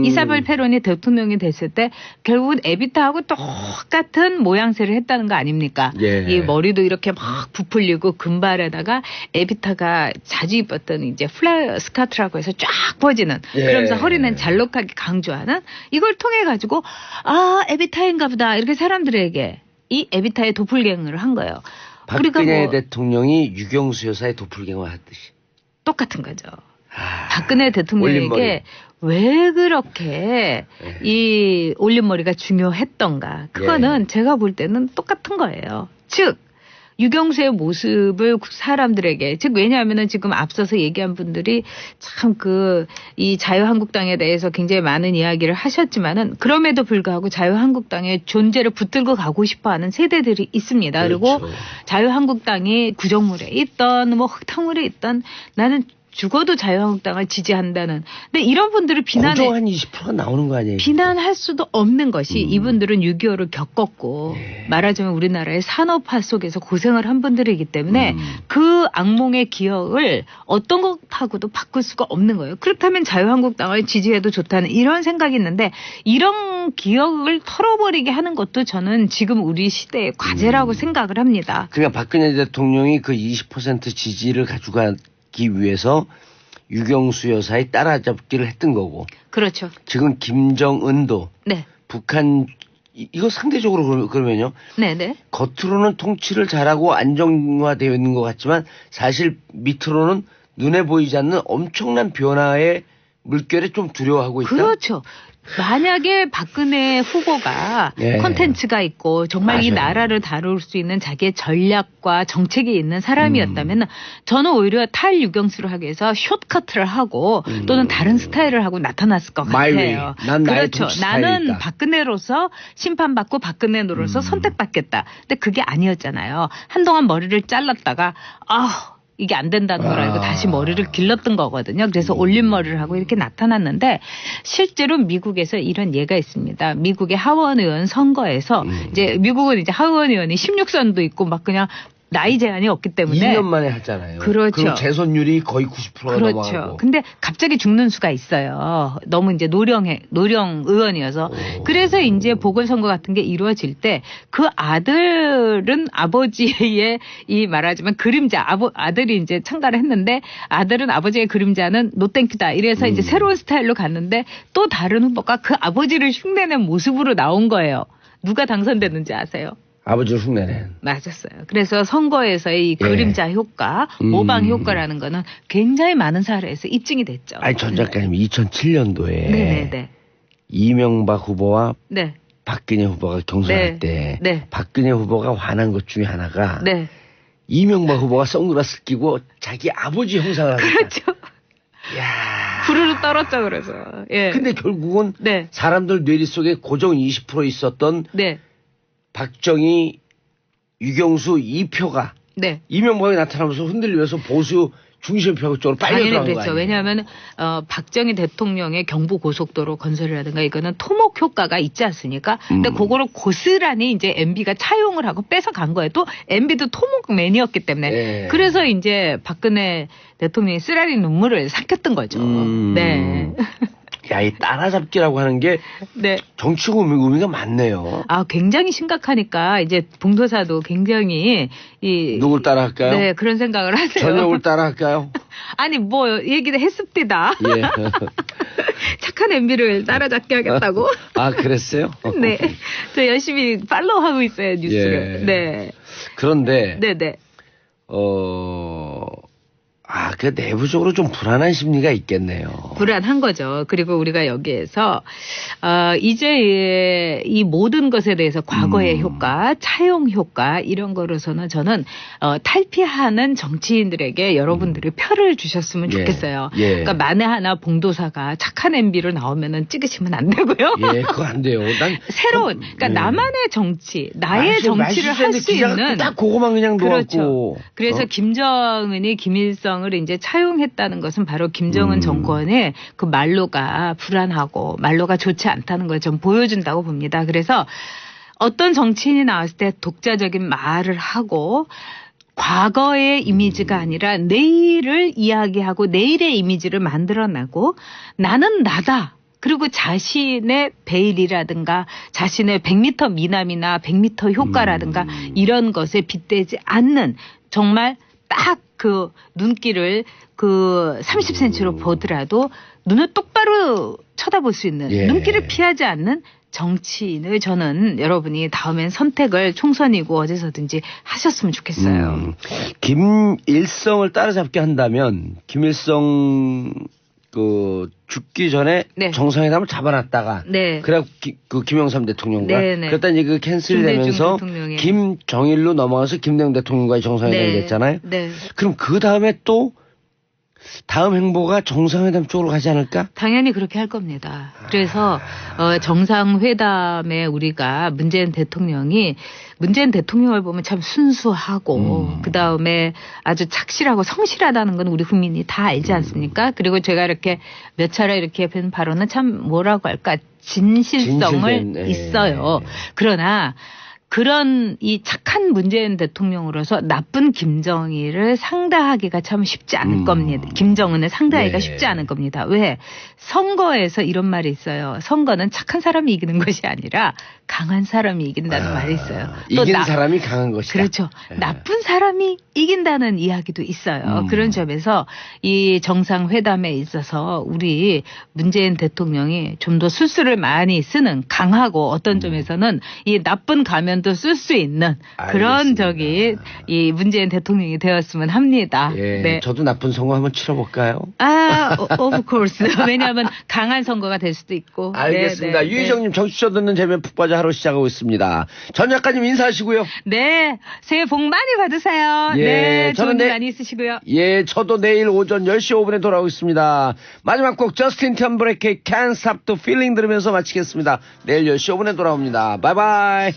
이사벨 페론이 대통령이 됐을 때 결국은 에비타하고 똑같은 모양새를 했다는 거 아닙니까? 이 머리도 이렇게 막 부풀리고 금발에다가 에비타가 자주 입었던 이제 플라이어 스카트라고 해서 쫙 퍼지는 그러면서 허리는 잘록하게 강조하는 이걸 통해 가지고 에비타인가 보다 이렇게 사람들에게 이 에비타의 도플갱어를 한 거예요. 박근혜 대통령이 유경수 여사의 도플갱어 했듯이 똑같은 거죠. 박근혜 대통령에게 왜 그렇게 이 올림머리가 중요했던가. 그거는 제가 볼 때는 똑같은 거예요. 즉 유경수의 모습을 사람들에게 왜냐하면은 지금 앞서서 얘기한 분들이 참 이 자유한국당에 대해서 굉장히 많은 이야기를 하셨지만은 그럼에도 불구하고 자유한국당의 존재를 붙들고 가고 싶어하는 세대들이 있습니다. 그리고 자유한국당이 구정물에 있던 뭐 흙탕물에 있던 나는 죽어도 자유한국당을 지지한다는. 근데 이런 분들을 고정 20%가 나오는 거 아니에요? 비난할 수도 없는 것이 이분들은 6.25를 겪었고 말하자면 우리나라의 산업화 속에서 고생을 한 분들이기 때문에 그 악몽의 기억을 어떤 것하고도 바꿀 수가 없는 거예요. 그렇다면 자유한국당을 지지해도 좋다는 이런 생각이 있는데 이런 기억을 털어버리게 하는 것도 저는 지금 우리 시대의 과제라고 생각을 합니다. 그러니까 박근혜 대통령이 그 20% 지지를 가져가기 위해서 유경수 여사의 따라잡기를 했던 거고. 그렇죠. 지금 김정은도 북한 이거 상대적으로 그러면요. 네네. 겉으로는 통치를 잘하고 안정화되어 있는 것 같지만 사실 밑으로는 눈에 보이지 않는 엄청난 변화의 물결에 좀 두려워하고 있다. 그렇죠. 만약에 박근혜 후보가 콘텐츠가 있고 정말 이 나라를 다룰 수 있는 자기의 전략과 정책이 있는 사람이었다면 저는 오히려 탈유경수를 하기 위해서 숏커트를 하고 또는 다른 스타일을 하고 나타났을 것 같아요. 난 그렇죠. 나는 있다. 박근혜로서 심판받고 박근혜로서 선택받겠다. 근데 그게 아니었잖아요. 한동안 머리를 잘랐다가 이게 안 된다는 걸 알고 다시 머리를 길렀던 거거든요. 그래서 올림머리를 하고 이렇게 나타났는데 실제로 미국에서 이런 예가 있습니다. 미국의 하원 의원 선거에서 이제 미국은 이제 하원 의원이 16선도 있고 막 그냥 나이 제한이 없기 때문에 2년 만에 하잖아요. 그렇죠. 그리고 재선율이 거의 90%가 넘어가고. 그렇죠. 근데 갑자기 죽는 수가 있어요. 너무 이제 노령 의원이어서. 그래서 이제 보궐선거 같은 게 이루어질 때 그 아들은 아버지의 이 말하자면 그림자 아들이 이제 참가를 했는데 아들은 아버지의 그림자는 노땡큐다. 이래서 이제 새로운 스타일로 갔는데 또 다른 후보가 그 아버지를 흉내낸 모습으로 나온 거예요. 누가 당선됐는지 아세요? 아버지를 흉내낸. 맞았어요. 그래서 선거에서의 이 그림자 효과, 모방 효과라는 거는 굉장히 많은 사례에서 입증이 됐죠. 아니, 전 작가님 2007년도에 이명박 후보와 박근혜 후보가 경선할 때 박근혜 후보가 화난 것 중에 하나가 이명박 후보가 선글라스 끼고 자기 아버지 형상을 하니까. 그렇죠. 야. 부르르 떨었죠, 그래서. 근데 결국은 사람들 뇌리 속에 고정 20% 있었던 박정희, 유경수 2표가 이명박이 나타나면서 흔들리면서 보수 중심표 쪽으로 빨려 당연히 들어간 거 그랬죠. 아니에요? 왜냐하면 박정희 대통령의 경부고속도로 건설이라든가 이거는 토목 효과가 있지 않습니까? 근데 그거를 고스란히 이제 MB가 차용을 하고 뺏어간 거예요. 또 MB도 토목맨이었기 때문에. 네. 그래서 이제 박근혜 대통령이 쓰라린 눈물을 삭혔던 거죠. 네. 야, 이 따라잡기라고 하는 게 네. 정치고 의미가 많네요. 아, 굉장히 심각하니까 이제 봉도사도 굉장히 누굴 따라할까요? 네, 그런 생각을 하세요. 전역을 따라할까요? 아니, 뭐 얘기를 했습니다. 예. 착한 MB를 따라잡게 하겠다고. 아, 그랬어요? 네. 저 열심히 팔로우하고 있어요, 뉴스를. 예. 네. 그런데 네네. 그 내부적으로 좀 불안한 심리가 있겠네요. 불안한 거죠. 그리고 우리가 여기에서 이제 이 모든 것에 대해서 과거의 효과, 차용 효과 이런 거로서는 저는 탈피하는 정치인들에게 여러분들이 표를 주셨으면 좋겠어요. 예. 그러니까 만에 하나 봉도사가 착한 MB로 나오면은 찍으시면 안 되고요. 예, 그거 안 돼요. 난 새로운 그러니까 나만의 정치, 나의 정치를 할 수 있는 딱 그거만 그냥 그렇죠. 놓았고. 그래서 김정은이 김일성을 이제 차용했다는 것은 바로 김정은 정권의 그 말로가 불안하고 말로가 좋지 않다는 걸 좀 보여준다고 봅니다. 그래서 어떤 정치인이 나왔을 때 독자적인 말을 하고 과거의 이미지가 아니라 내일을 이야기하고 내일의 이미지를 만들어내고 나는 나다. 그리고 자신의 베일이라든가 자신의 100m 미남이나 100m 효과라든가 이런 것에 빗대지 않는 정말 딱 그 눈길을 그 30cm로 보더라도 눈을 똑바로 쳐다볼 수 있는 예. 눈길을 피하지 않는 정치인을 저는 여러분이 다음엔 선택을 총선이고 어디서든지 하셨으면 좋겠어요. 김일성을 따라잡게 한다면 김일성 죽기 전에 네. 정상회담을 잡아놨다가 네. 그래 그 김영삼 대통령과 네, 네. 그랬다 이제 그 캔슬이 김대중 되면서 대통령의. 김정일로 넘어가서 김대중 대통령과의 정상회담이 됐잖아요. 네. 그럼 그 다음에 또 다음 행보가 정상회담 쪽으로 가지 않을까? 당연히 그렇게 할 겁니다. 그래서 정상회담에 우리가 문재인 대통령을 보면 참 순수하고 그다음에 아주 착실하고 성실하다는 건 우리 국민이 다 알지 않습니까? 그리고 제가 이렇게 몇 차례 이렇게 뵌 바로는 참 뭐라고 할까 진실성을 진실된, 있어요. 그러나 그런 이 착한 문재인 대통령으로서 나쁜 김정일을 상대하기가 참 쉽지 않을 겁니다. 김정은을 상대하기가 네. 쉽지 않을 겁니다. 왜? 선거에서 이런 말이 있어요. 선거는 착한 사람이 이기는 것이 아니라 강한 사람이 이긴다는 말이 있어요. 또 이긴 사람이 강한 것이다. 그렇죠. 네. 나쁜 사람이 이긴다는 이야기도 있어요. 그런 점에서 이 정상회담에 있어서 우리 문재인 대통령이 좀 더 술수를 많이 쓰는 강하고 어떤 점에서는 이 나쁜 가면도 쓸 수 있는 그런 알겠습니다. 이 문재인 대통령이 되었으면 합니다. 예, 네. 저도 나쁜 선거 한번 치러볼까요? of course. 왜냐하면 강한 선거가 될 수도 있고. 알겠습니다. 네, 네, 유희정님 정치쇼 듣는 재미에 푹 빠져 하루 시작하고 있습니다. 전 작가님 인사하시고요. 네. 새해 복 많이 받으세요. 예, 네. 저는 좋은 일 많이 있으시고요. 예, 저도 내일 오전 10시 5분에 돌아오겠습니다. 마지막 곡 저스틴 템브레이크의 Can't Stop the Feeling 들으면서 마치겠습니다. 내일 10시 5분에 돌아옵니다. 바이바이.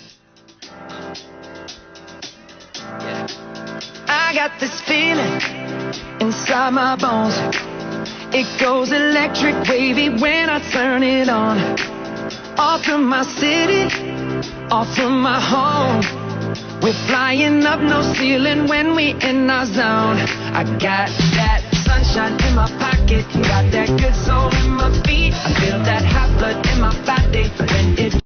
I got this feeling inside my bones. It goes electric wavy when I turn it on. Off from my city, off from my home. We're flying up no ceiling when we in our zone. I got that sunshine in my pocket, got that good soul in my feet. I feel that hot blood in my body when it